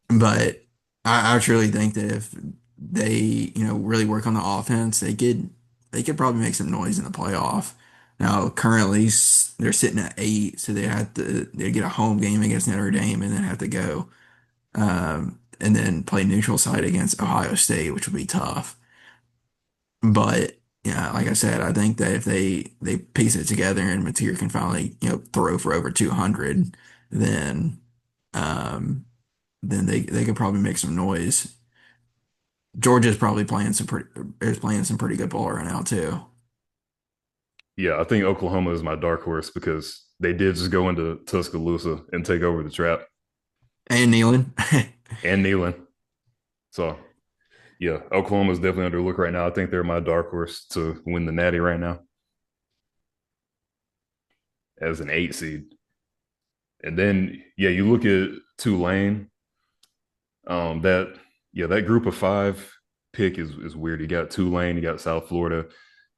but I truly think that if they, really work on the offense, they could probably make some noise in the playoff. Now, currently they're sitting at 8, so they get a home game against Notre Dame and then have to go and then play neutral site against Ohio State, which would be tough. But yeah, like I said, I think that if they piece it together and Mateer can finally, throw for over 200, then um then they could probably make some noise. Georgia's probably playing some pretty good ball right now too. Yeah, I think Oklahoma is my dark horse because they did just go into Tuscaloosa and take over the trap And Nealon. and Neyland. So yeah, Oklahoma is definitely under look right now. I think they're my dark horse to win the Natty right now as an 8 seed. And then yeah, you look at Tulane. That yeah, that group of 5 pick is weird. You got Tulane, you got South Florida,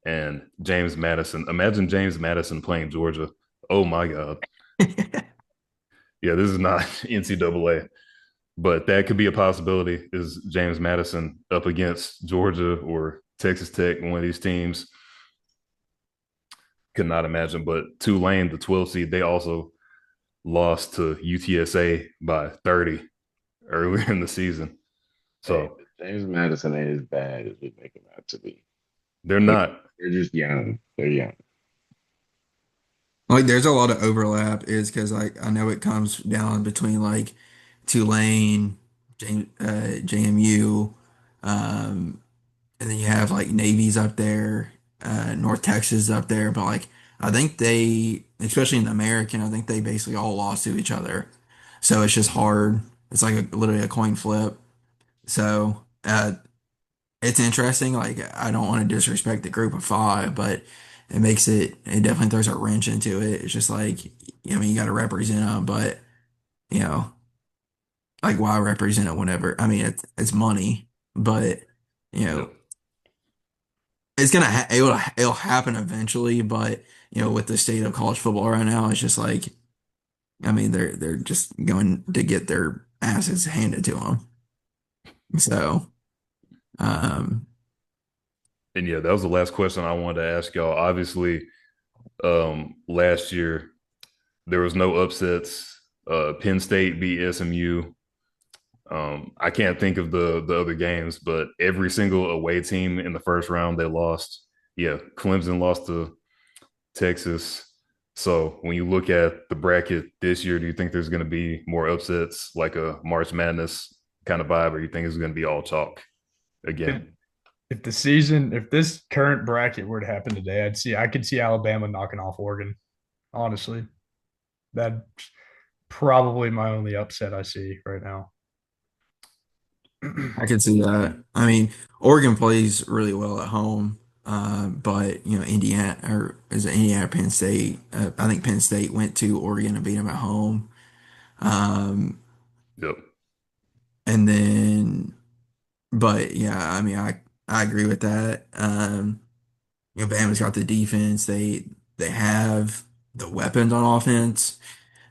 and James Madison. Imagine James Madison playing Georgia. Oh my God. Yeah, this is not NCAA, but that could be a possibility. Is James Madison up against Georgia or Texas Tech, one of these teams? Could not imagine. But Tulane, the 12 seed, they also lost to UTSA by 30 earlier in the season. Hey, So but James Madison ain't as bad as we make him out to be. they're They're, not. they're just young. They're young. Like there's a lot of overlap is because like I know it comes down between like Tulane, JMU, um, and then you have like Navy's up there, North Texas up there, but like I think they, especially in the American, I think they basically all lost to each other. So it's just hard. It's like literally a coin flip. So it's interesting. Like I don't want to disrespect the group of 5, but it definitely throws a wrench into it. It's just like, I mean, you got to represent them, but you know, like why represent it whenever? I mean, it's money, but you Yeah. know, it's gonna it'll happen eventually. But with the state of college football right now, it's just like, I mean, they're just going to get their asses handed to them. So, um, And yeah, that was the last question I wanted to ask y'all. Obviously, last year there was no upsets. Penn State beat SMU. I can't think of the other games, but every single away team in the first round they lost. Yeah, Clemson lost to Texas. So when you look at the bracket this year, do you think there's going to be more upsets like a March Madness kind of vibe, or you think it's going to be all chalk If, again? if this current bracket were to happen today, I could see Alabama knocking off Oregon. Honestly, that's probably my only upset I see right now. I could see that. I mean, Oregon plays really well at home, but Indiana or is it Indiana, Penn State? I think Penn State went to Oregon and beat them at home. Um, Yep. and then, but yeah, I mean, I agree with that. Bama's got the defense. They have the weapons on offense.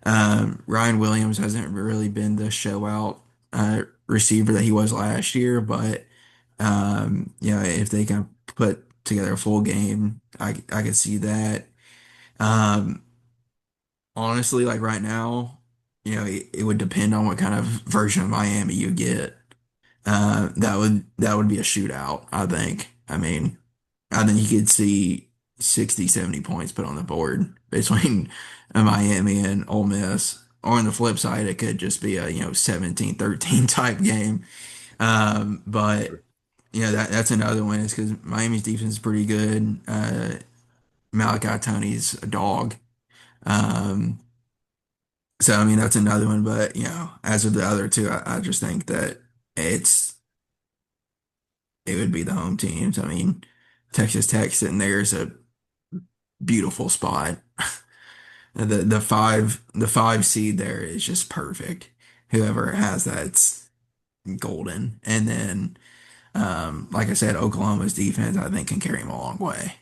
Ryan Williams hasn't really been the show out receiver that he was last year, but if they can put together a full game, I could see that. Um, Honestly, like right now, it would depend on what kind of version of Miami you get. That would be a shootout, I think. I mean, I think you could see 60, 70 points put on the board between Miami and Ole Miss. Or on the flip side, it could just be a 17-13 type game. But that's another one is because Miami's defense is pretty good. Malachi Tony's a dog. Um, so I mean that's another one. But as of the other two, I just think that it's it would be the home teams. I mean, Texas Tech sitting there is a beautiful spot. The five seed there is just perfect. Whoever has that's golden. And then like I said, Oklahoma's defense I think can carry them a long way.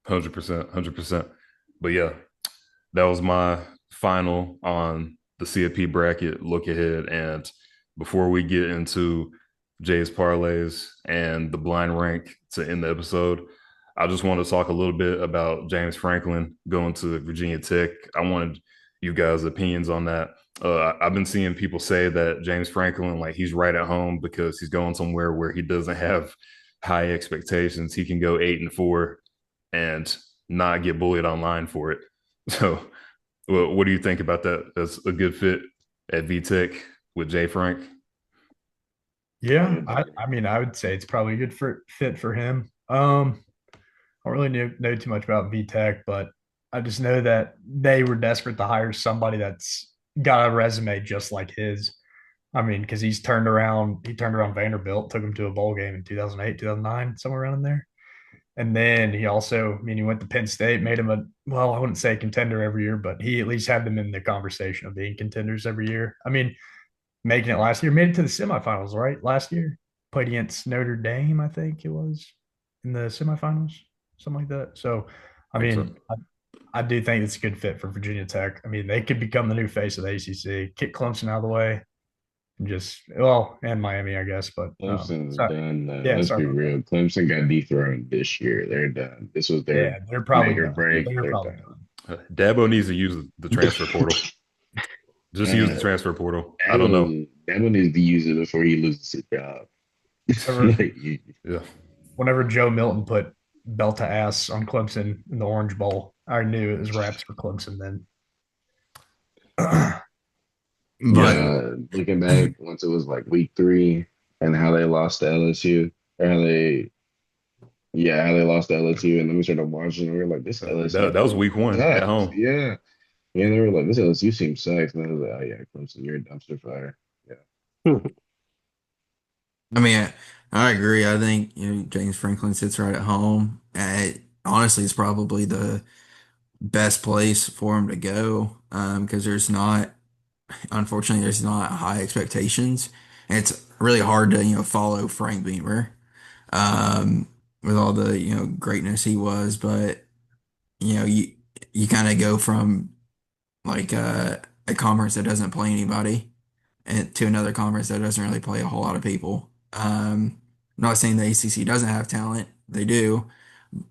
100%, 100%. But yeah, that was my final on the CFP bracket look ahead. And before we get into Jay's parlays and the blind rank to end the episode, I just want to talk a little bit about James Franklin going to Virginia Tech. I wanted you guys' opinions on that. I've been seeing people say that James Franklin, like he's right at home because he's going somewhere where he doesn't have high expectations. He can go 8-4 and not get bullied online for it. So, well, what do you think about that? That's a good fit at VTech with Jay Frank. Yeah, Yeah, I mean, I would say it's probably a good fit for him. I don't really know too much about VTech, but I just know that they were desperate to hire somebody that's got a resume just like his. I mean, because he turned around Vanderbilt, took him to a bowl game in 2008, 2009, somewhere around in there. And then he also, I mean, he went to Penn State, made him well, I wouldn't say contender every year, but he at least had them in the conversation of being contenders every year. I mean, making it last year, made it to the semifinals, right? Last year, played against Notre Dame, I think it was in the semifinals, something like that. So, I I think so. mean, I do think it's a good fit for Virginia Tech. I mean, they could become the new face of the ACC, kick Clemson out of the way, and and Miami, I guess. But Clemson's so, done. yeah, Let's sorry be about that. real. Clemson got dethroned this year. They're done. This was their Yeah, they're probably make or done. break. They're They're probably done. Dabo needs to use the transfer portal. Just use the Uh, transfer portal. I don't know. That one needs to use it before he loses his job. done. Like, Yeah. Whenever Joe Milton put belt to ass on Clemson in the Orange Bowl, I knew it was wraps for Clemson then. But yeah, looking back, once it was like week 3 and how they lost to LSU, or how they lost to LSU, and then we started watching, and we were like, this LSU That was team week one at sucks. home. Yeah. Yeah, they were like, this LSU team sucks. And I was like, oh, yeah, Clemson, you're a dumpster fire. Yeah. I mean, I agree. I think James Franklin sits right at home. Honestly, it's probably the best place for him to go because unfortunately, there's not high expectations, and it's really hard to follow Frank Beamer um, with all the greatness he was. But you kind of go from like a conference that doesn't play anybody and to another conference that doesn't really play a whole lot of people. I'm not saying the ACC doesn't have talent; they do.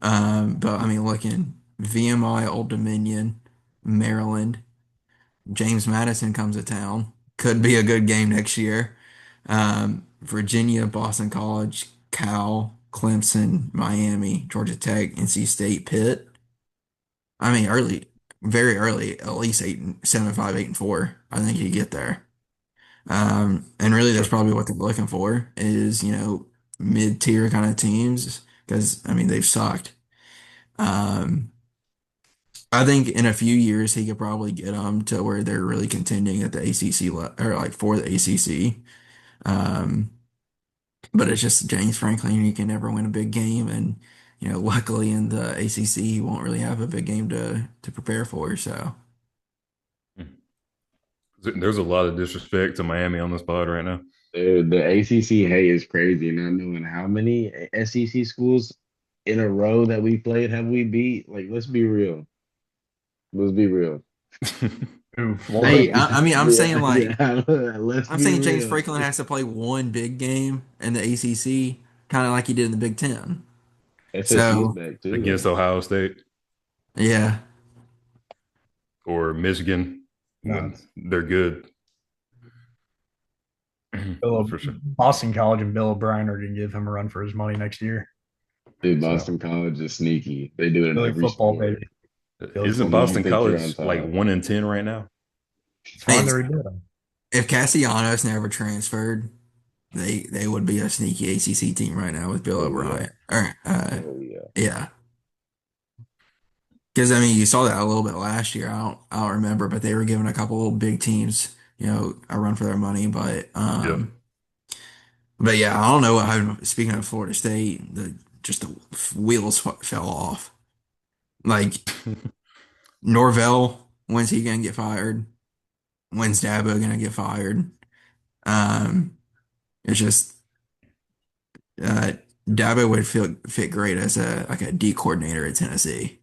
But I mean, look in VMI, Old Dominion, Maryland, James Madison comes to town. Could be a good game next year. Virginia, Boston College, Cal, Clemson, Miami, Georgia Tech, NC State, Pitt. I mean, early, very early, at least 7-5, 8-4. I think you get there. And really, that's Sure. probably what they're looking for is, mid-tier kind of teams because, I mean, they've sucked. Um, I think in a few years, he could probably get them to where they're really contending at the ACC or like for the ACC. Um, but it's just James Franklin, he can never win a big game. And, luckily in the ACC, he won't really have a big game to prepare for. So, There's a lot of disrespect to Miami on this pod right now. Dude, the ACC hate is crazy. Not knowing how many SEC schools in a row that we played have we beat. Like, let's be real. Let's be real. Ooh, hey, Florida. I mean, I'm Yeah, saying like, yeah. Let's I'm be saying James real. Franklin has to play one big game in the ACC, kind of like he did in the Big Ten. SSU's So, back too, Against though. Ohio State yeah. or Michigan No, when they're good. For sure. Boston College and Bill O'Brien are going to give him a run for his money next year. Dude, So, Boston College is sneaky. They do it in Philly every football, sport. baby. Philly Isn't As long football. Boston as they are on College like top. 1-10 right now? It's Hey, fine to rebuild him. if Castellanos never transferred, they would be a sneaky ACC team right now with Bill Oh yeah. O'Brien. Or, Oh yeah. yeah. Because I mean, you saw that a little bit last year. I don't remember, but they were giving a couple big teams, a run for their money. Yeah. But yeah, I don't know. Speaking of Florida State, just the wheels fell off. Like Norvell, when's he gonna get fired? When's Dabo gonna get fired? Um, it's just uh, Dabo would fit great as a D coordinator at Tennessee.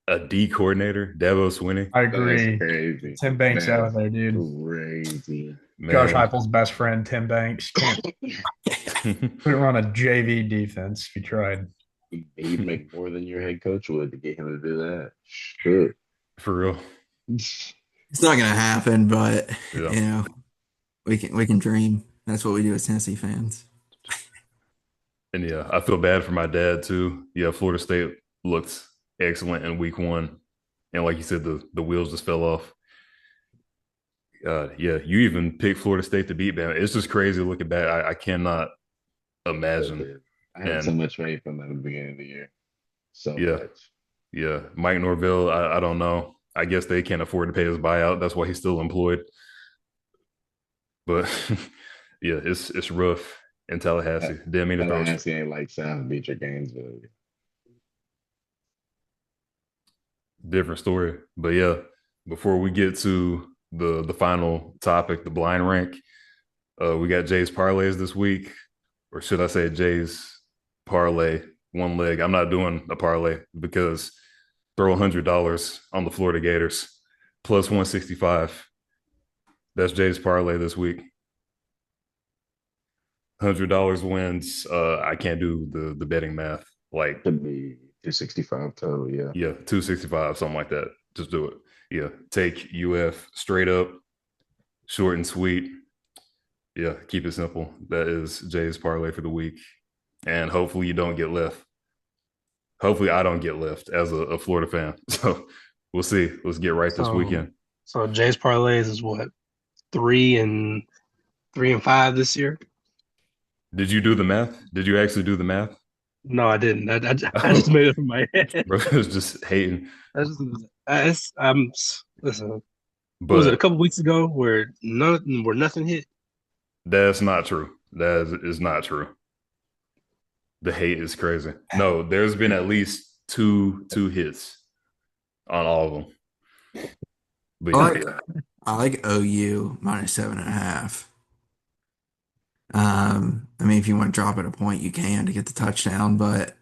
A D coordinator, Davos Swinney. I That's agree. crazy. Tim Banks out That's there, dude. crazy. Josh Man. Heupel's best friend, Tim Banks, couldn't run a JV defense if he tried. He'd make more than your head coach would to get him to do that. Shit. For real. It's not gonna happen, but Yeah. you know, we can dream. That's what we do as Tennessee fans. And yeah, I feel bad for my dad too. Yeah, Florida State looked excellent in week one. And like you said, the wheels just fell off. Yeah, you even picked Florida State to beat Bama. It's just crazy looking back. I cannot imagine. I had so And much faith in them at the beginning of the year. So yeah, much. yeah. Mike Norvell, I don't know. I guess they can't afford to pay his buyout. That's why he's still employed. But yeah, it's rough in That, Tallahassee. Didn't mean to throw Tallahassee ain't like South Beach or Gainesville. different story. But yeah, before we get to the final topic, the blind rank, we got Jay's parlays this week, or should I say Jay's parlay one leg. I'm not doing a parlay because throw $100 on the Florida Gators plus 165. That's Jay's parlay this week. $100 wins. I can't do the betting math. Like, Could be 265 total, yeah. yeah, 265, something like that. Just do it. Yeah, take UF straight up, short and sweet. Yeah, keep it simple. That is Jay's parlay for the week. And hopefully you don't get left. Hopefully I don't get left as a Florida fan. So we'll see. Let's get right this So weekend. so Jay's parlays is what, 3-5 this year? Did you do the math? Did you actually do the math? No, I didn't. I just made it from my head. Bro, it was just hating. I just, listen. What was it, a But couple weeks ago where nothing hit? that's not true. That is not true. The hate is crazy. No, there's been at least two hits on all of them. But I yeah, like I like OU minus 7.5. I mean, if you want to drop it a point, you can to get the touchdown, but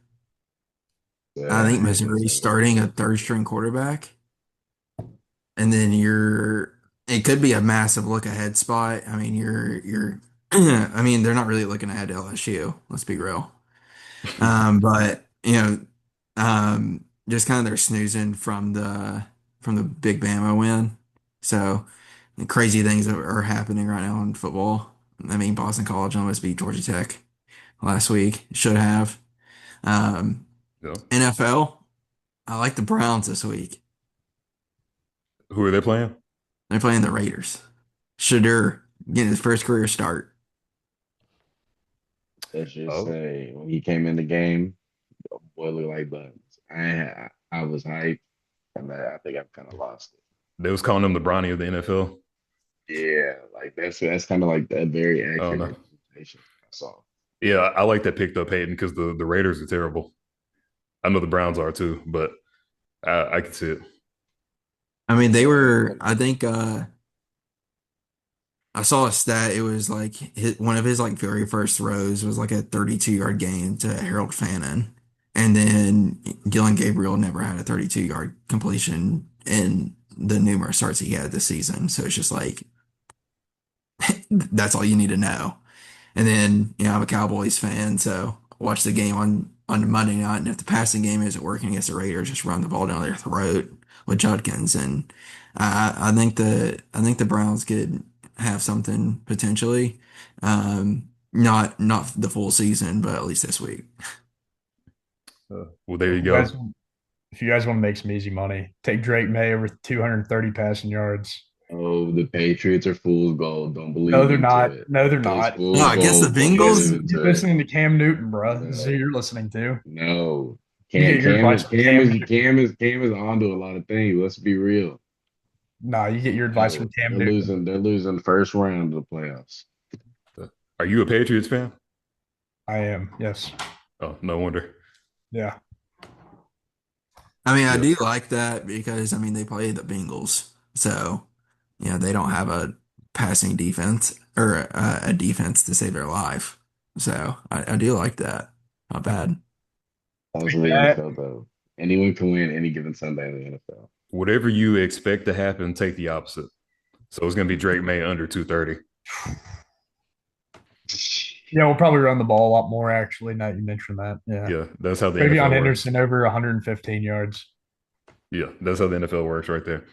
I Yeah, think I guess Missouri's so. starting a third string quarterback, and then it could be a massive look ahead spot. I mean, you're I mean, they're not really looking ahead to LSU. Let's be real. But just kind of they're snoozing from the from the Big Bama win. So the crazy things that are happening right now in football. I mean, Boston College almost beat Georgia Tech last week. Should have. Um, Yeah. NFL, I like the Browns this week. Who are they playing? They're playing the Raiders. Shadur getting his first career start. Let's just Oh, say when he came in the game, boy looked like buttons. I was hyped, and I think I've kind of lost it. they was calling him the Bronny of the NFL. Yeah, like that's kind of like that very I don't accurate know. representation I saw. Yeah, I like that picked up Hayden because the Raiders are terrible. I know the Browns are too, but I can see it. I mean, they Yeah, were, I think, I saw a stat. It was like one of his like very first throws was like a 32-yard gain to Harold Fannin. And then Gillen Gabriel never had a 32-yard completion in the numerous starts he had this season. So it's just like, that's all you need to know. And then, I'm a Cowboys fan, so watch the game on Monday night. And if the passing game isn't working against the Raiders, just run the ball down their throat with Judkins. And I think the Browns could have something potentially. Not the full season, but at least this week. Well, there you If you guys, go. if you guys want to make some easy money, take Drake May over 230 passing yards. oh, the Patriots are fool's gold. Don't No, believe they're into not. it. No, they're It's not. No, fool's against the gold. Don't believe Bengals. into You're it. listening to Cam Newton, bro. This is who No, you're listening to. no. You get your advice from Cam Newton. Cam is onto a lot of things. Let's be real. Nah, you get your advice No, from Cam Newton. they're losing first round of the playoffs. Are you a Patriots fan? I am. Yes. Oh, no wonder. Yeah. I mean, I Yeah. do like that because I mean they play the Bengals, so they don't have a passing defense or a defense to save their life. So I do like that. Not bad. Also, the That, NFL though, anyone can win any given Sunday in the NFL. Whatever you expect to happen, take the opposite. So it's going to be Drake May under 230. yeah, we'll probably run the ball a lot more, actually, now that you mentioned that. Yeah. Yeah, that's how the Travion NFL works. Henderson over 115 yards. Yeah, that's how the NFL works right there.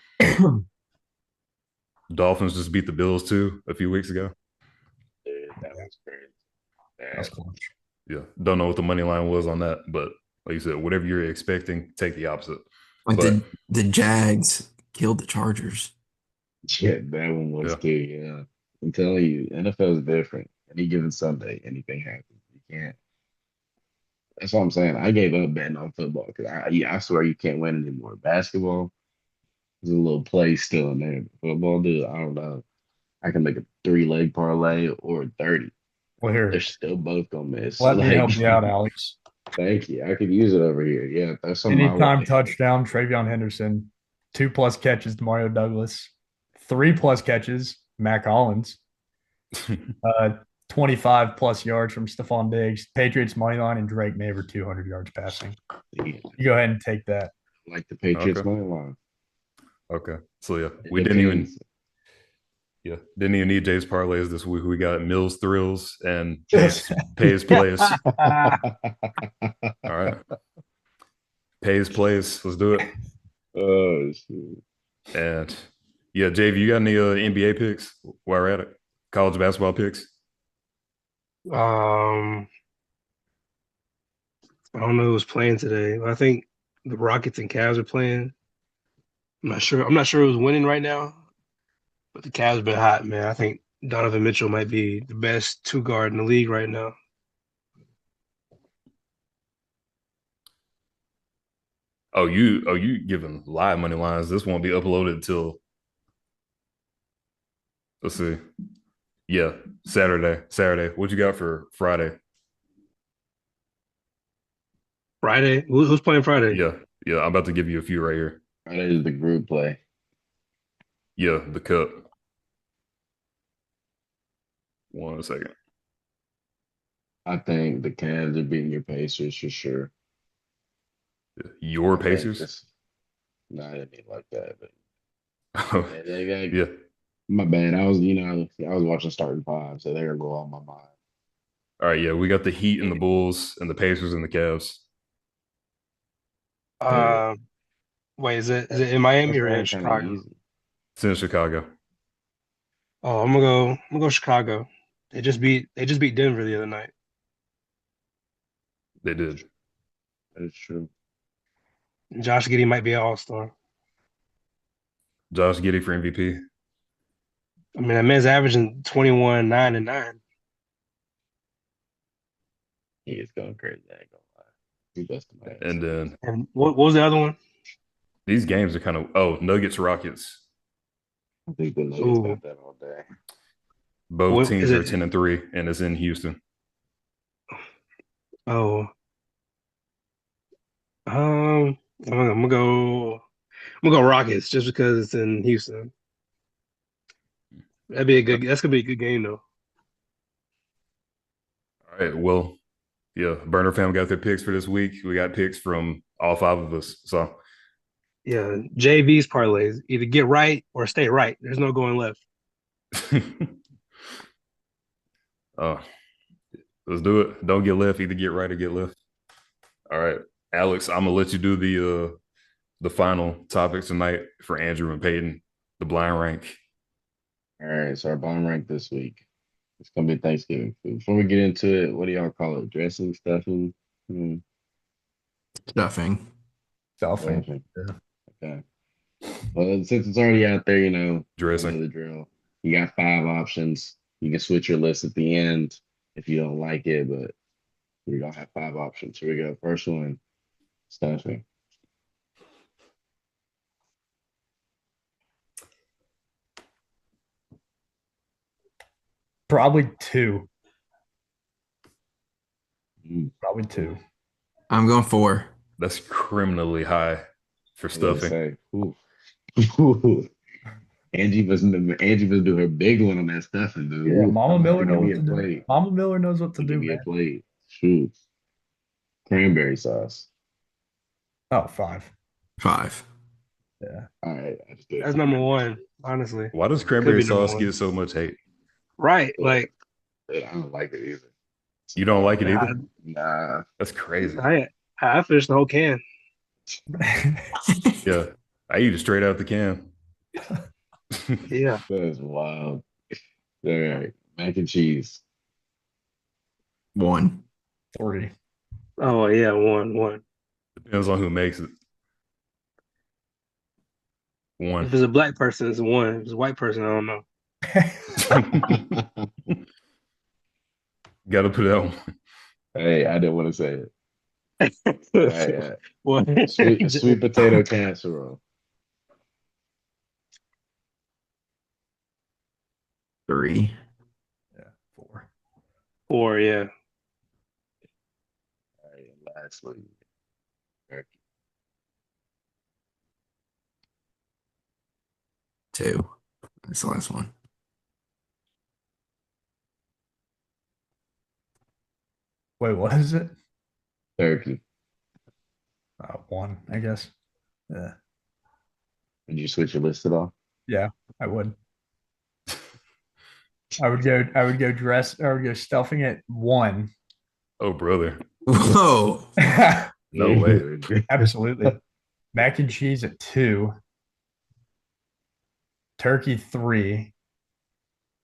Dolphins just beat the Bills too a few weeks ago. Dude, that was crazy. That's That, cool. Yeah, don't know what the money line was on that, but like you said, whatever you're expecting, take the opposite. Like But the Jags killed the Chargers. yeah, that one was yeah, too. Yeah, I'm telling you, NFL is different. Any given Sunday, anything happens. You can't. That's what I'm saying. I gave up betting on football because I swear you can't win anymore. Basketball, there's a little play still in there. Football, dude, I don't know. I can make a 3-leg parlay or 30. Well, They're here, still both gonna miss. let me Like, help you out, Alex. thank you. I could use it over here. Yeah, that's some of my Anytime wallet. touchdown, Travion Henderson, 2+ catches to Mario Douglas, 3+ catches, Mac Hollins, uh, 25+ yards from Stephon Diggs, Patriots money line, and Drake May over 200 yards passing. Yeah, You go ahead and take that. like the Patriots okay, money line. okay. So yeah, It we didn't even depends. didn't even need Jay's parlays this week. We got Mills thrills and pays plays. All right, pays plays. Let's do it. Oh shit. And yeah, JV, you got any NBA picks while we're at it? College basketball picks? Um, I don't know who's playing today. I think the Rockets and Cavs are playing. I'm not sure. I'm not sure who's winning right now, but the Cavs been hot, man. I think Donovan Mitchell might be the best two guard in the league right now. Oh, you giving live money lines. This won't be uploaded until let's see. Yeah, Saturday. Saturday. What you got for Friday? Friday? Who's playing Friday? Yeah, yeah. I'm about to give you a few right here. That is the group play. Yeah, the cup. 1 second. I think the Cavs are beating your Pacers for sure. Your I think Pacers? this. No, I didn't mean like that, but Oh, yeah. my bad. I was watching starting five, so they're gonna go on my mind. All right, yeah. We got the Heat and the Bulls and the Pacers and the Cavs. Dude, Um, Wait, is it in Miami That's or in probably kind of Chicago? easy. It's in Chicago. Oh, I'm gonna go Chicago. They just beat Denver the other night. They did. That is true. Josh Giddey might be an all-star. Josh Giddey for MVP. I mean, that man's averaging 21, 9, and 9. He is going crazy. I ain't gonna lie. He busted my ass. And then And what was the other one? these games are kind of Nuggets Rockets. I think the Nuggets Ooh, got that all day. Both what is teams are it? 10-3, and it's in Houston. Oh, I'm gonna go Rockets just because it's in Houston. That's gonna be a good game though. All right. Well, yeah, Burner fam got their picks for this week. We got picks from all five of us. So Yeah, JV's parlays either get right or stay right. There's no going left. uh, let's do it. Don't get left. Either get right or get left. All right, Alex, I'm gonna let you do the final topics tonight for Andrew and Peyton, the blind rank. All right, so our bomb rank this week. It's gonna be Thanksgiving food. Before we get into it, what do y'all call it? Dressing, stuffing? Stuffing. Stuffing. Stuffing. Yeah. Okay. Well, since it's already out there, you know Dressing. the drill. You got 5 options. You can switch your list at the end if you don't like it, but we're gonna have 5 options. Here we go. First one, stuffing. Probably two. Mm, Probably two. I'm going 4. That's criminally high for I was gonna stuffing. say, ooh. Ooh. Angie was doing her big one on that stuffing, dude. Yeah, Ooh, Mama Miller give knows me what a to do. plate. Mama Miller knows what to Give do, me a man. plate. Shoot. Cranberry sauce. Oh, 5. 5. Yeah. All right, I just did That's it. number one, honestly. Why does Could cranberry be number sauce one. get so much hate? Right. Yeah, Like I don't like it either. You don't like it I either? Nah. That's crazy. I finished the whole can. Yeah, I eat it straight out the can. Yeah. That's wild. All right. Mac and cheese. 1. 3. Oh yeah, one. Depends on who makes it. One. If it's a black person, it's one. If it's a white person, I don't know. Got to put that one. Hey, I didn't want to say it. All right. What? Sweet potato casserole. 3. Yeah, 4. Four, yeah. All right. And lastly, turkey. 2. That's the last one. Wait, what is it? Turkey. 1, I guess. Yeah. Did you switch your list at all? Yeah, I would. I would go stuffing at 1. Oh, brother. Whoa. No way. Absolutely. Mac and cheese at 2. Turkey 3.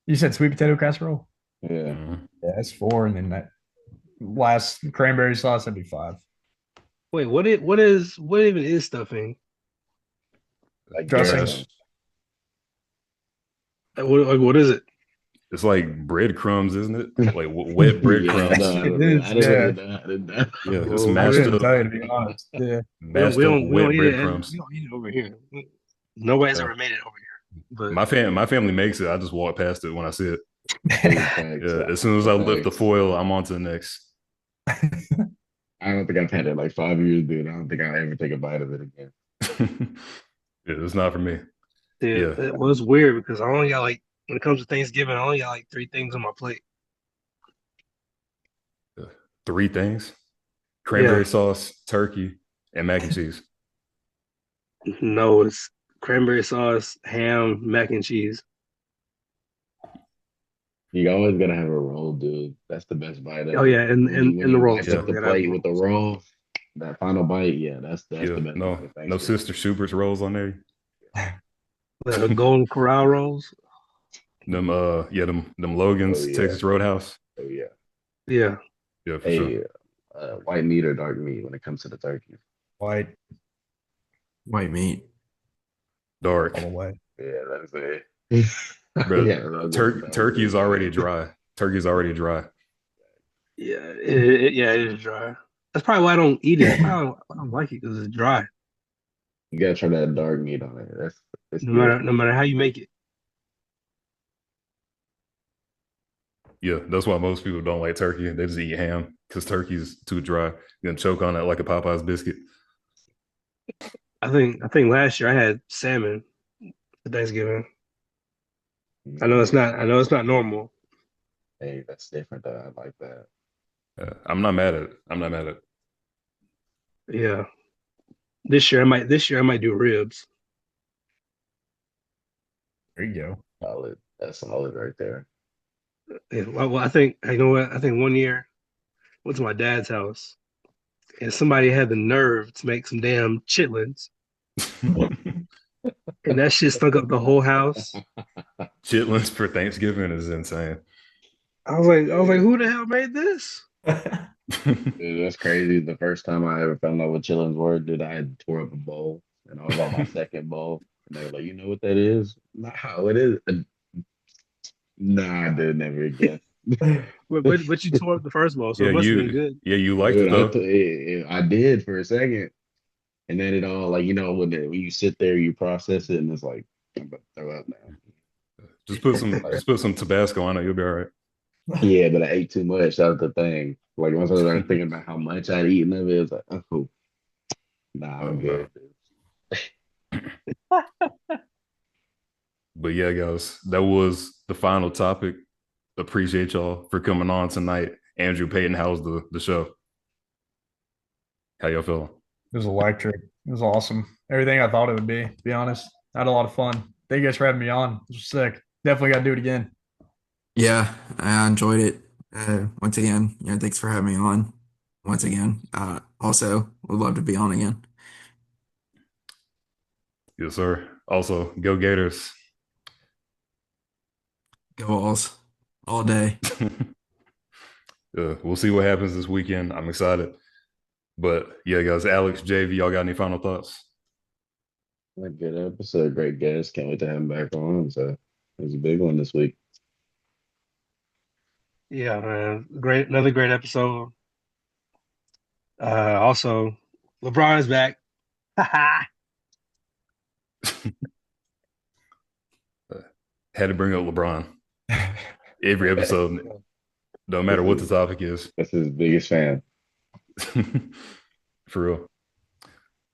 You said sweet potato casserole? Yeah. Mhm. Yeah, that's 4. And then that last cranberry sauce, that'd be 5. Wait, what even is stuffing? Like Dressing. Trash. What is it? It's like breadcrumbs, isn't it? Like wet Yeah, breadcrumbs. no, I It don't know. is, I didn't yeah. know. I didn't know. Yeah, it's Well, I mashed couldn't up, tell you, to be honest. Yeah. mashed up we wet don't eat it. breadcrumbs. We don't eat it over here. Nobody's Uh, ever made it over here. But my family makes it. I just walk past it when I see it. Big facts. Yeah, as soon as I lift the Facts. foil, I'm on to the next. I don't think I've had it in like 5 years, dude. I don't think I'll ever take a bite of it again. Yeah, it's not for me. yeah, Yeah, it was weird because I only got like when it comes to Thanksgiving, I only got like 3 things on my plate. 3 things: Yeah, cranberry sauce, turkey, and mac and cheese. no, it's cranberry sauce, ham, mac and cheese. You always gotta have a roll, dude. That's the best bite Oh ever. yeah, and When the you rolls light Yeah, too. up We the gotta have the plate with the rolls. roll, That final bite, yeah, that's Yeah, the best part no, of no Thanksgiving. Sister Schubert's rolls on there. The Golden Corral rolls. Yeah, them Oh Logan's yeah, Texas Roadhouse. oh yeah. Yeah. Yeah, for sure. Hey, white meat or dark meat when it comes to the turkey. White White meat. all the Dark, way. Yeah, that's it. bro. Yeah, I'll go with dark Turkey is meat, already man. dry. Turkey's already dry. Yeah. Yeah, it is dry. That's probably why I don't eat it. I don't like it because it's dry. You gotta try that dark meat on it. It's No good. matter no matter how you make it. Yeah, that's why most people don't like turkey. They just eat ham because turkey's too dry. You're gonna choke on it like a Popeye's biscuit. I think last year I had salmon for Thanksgiving. Mm, I know it's not normal. hey, that's different though. I like that. I'm not mad at it. I'm not mad at it. Yeah. This year I might do ribs. There you go. Solid. That's solid right there. Yeah, well, I think you know what? I think one year I went to my dad's house and somebody had the nerve to make some damn chitlins, and that shit stunk up the whole house. Chitlins for Thanksgiving is insane. I was like, Yeah, who the hell made this? dude, that's crazy. The first time I ever found out what chillins were, dude, I had tore up a bowl, and I was on my second bowl, and they were like, "You know what that is?" Nah, it is. Nah, dude, never again. But you tore up the first bowl, so Yeah, it must have been good. you liked Dude, it though. I did for a second, and then it all like when you sit there, you process it, and it's like I'm about to throw up now. Like, Just put some Tabasco on it. You'll be all right. yeah, but I ate too much. That was the thing. Like once I started thinking about how much I'd eaten of it, it was like, oh, nah, Oh I'm no. good. But yeah, guys, that was the final topic. Appreciate y'all for coming on tonight. Andrew Payton, how's the show? How y'all feeling? It was electric. It was awesome. Everything I thought it would be, to be honest. I had a lot of fun. Thank you guys for having me on. It was sick. Definitely got to do it again. Yeah, I enjoyed it. Once again, thanks for having me on. Once again, also would love to be on again. Yes, sir. Also, go Gators. Go Vols all day. We'll see what happens this weekend. I'm excited. But yeah, guys, Alex, JV, y'all got any final thoughts? A good episode, great guest. Can't wait to have him back on. So it was a big one this week. Yeah, man. Another great episode. Also, LeBron's back. Had to bring up LeBron every episode, no matter This what the is topic is. That's his biggest fan. For real.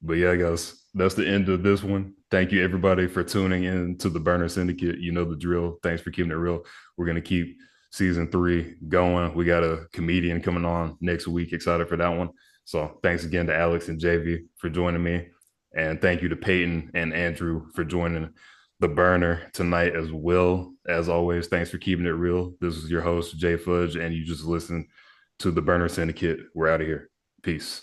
But yeah, guys, that's the end of this one. Thank you, everybody, for tuning in to the Burner Syndicate. You know the drill. Thanks for keeping it real. We're going to keep season 3 going. We got a comedian coming on next week. Excited for that one. So thanks again to Alex and JV for joining me. And thank you to Peyton and Andrew for joining the Burner tonight as well. As always, thanks for keeping it real. This is your host, Jay Fudge, and you just listened to the Burner Syndicate. We're out of here. Peace.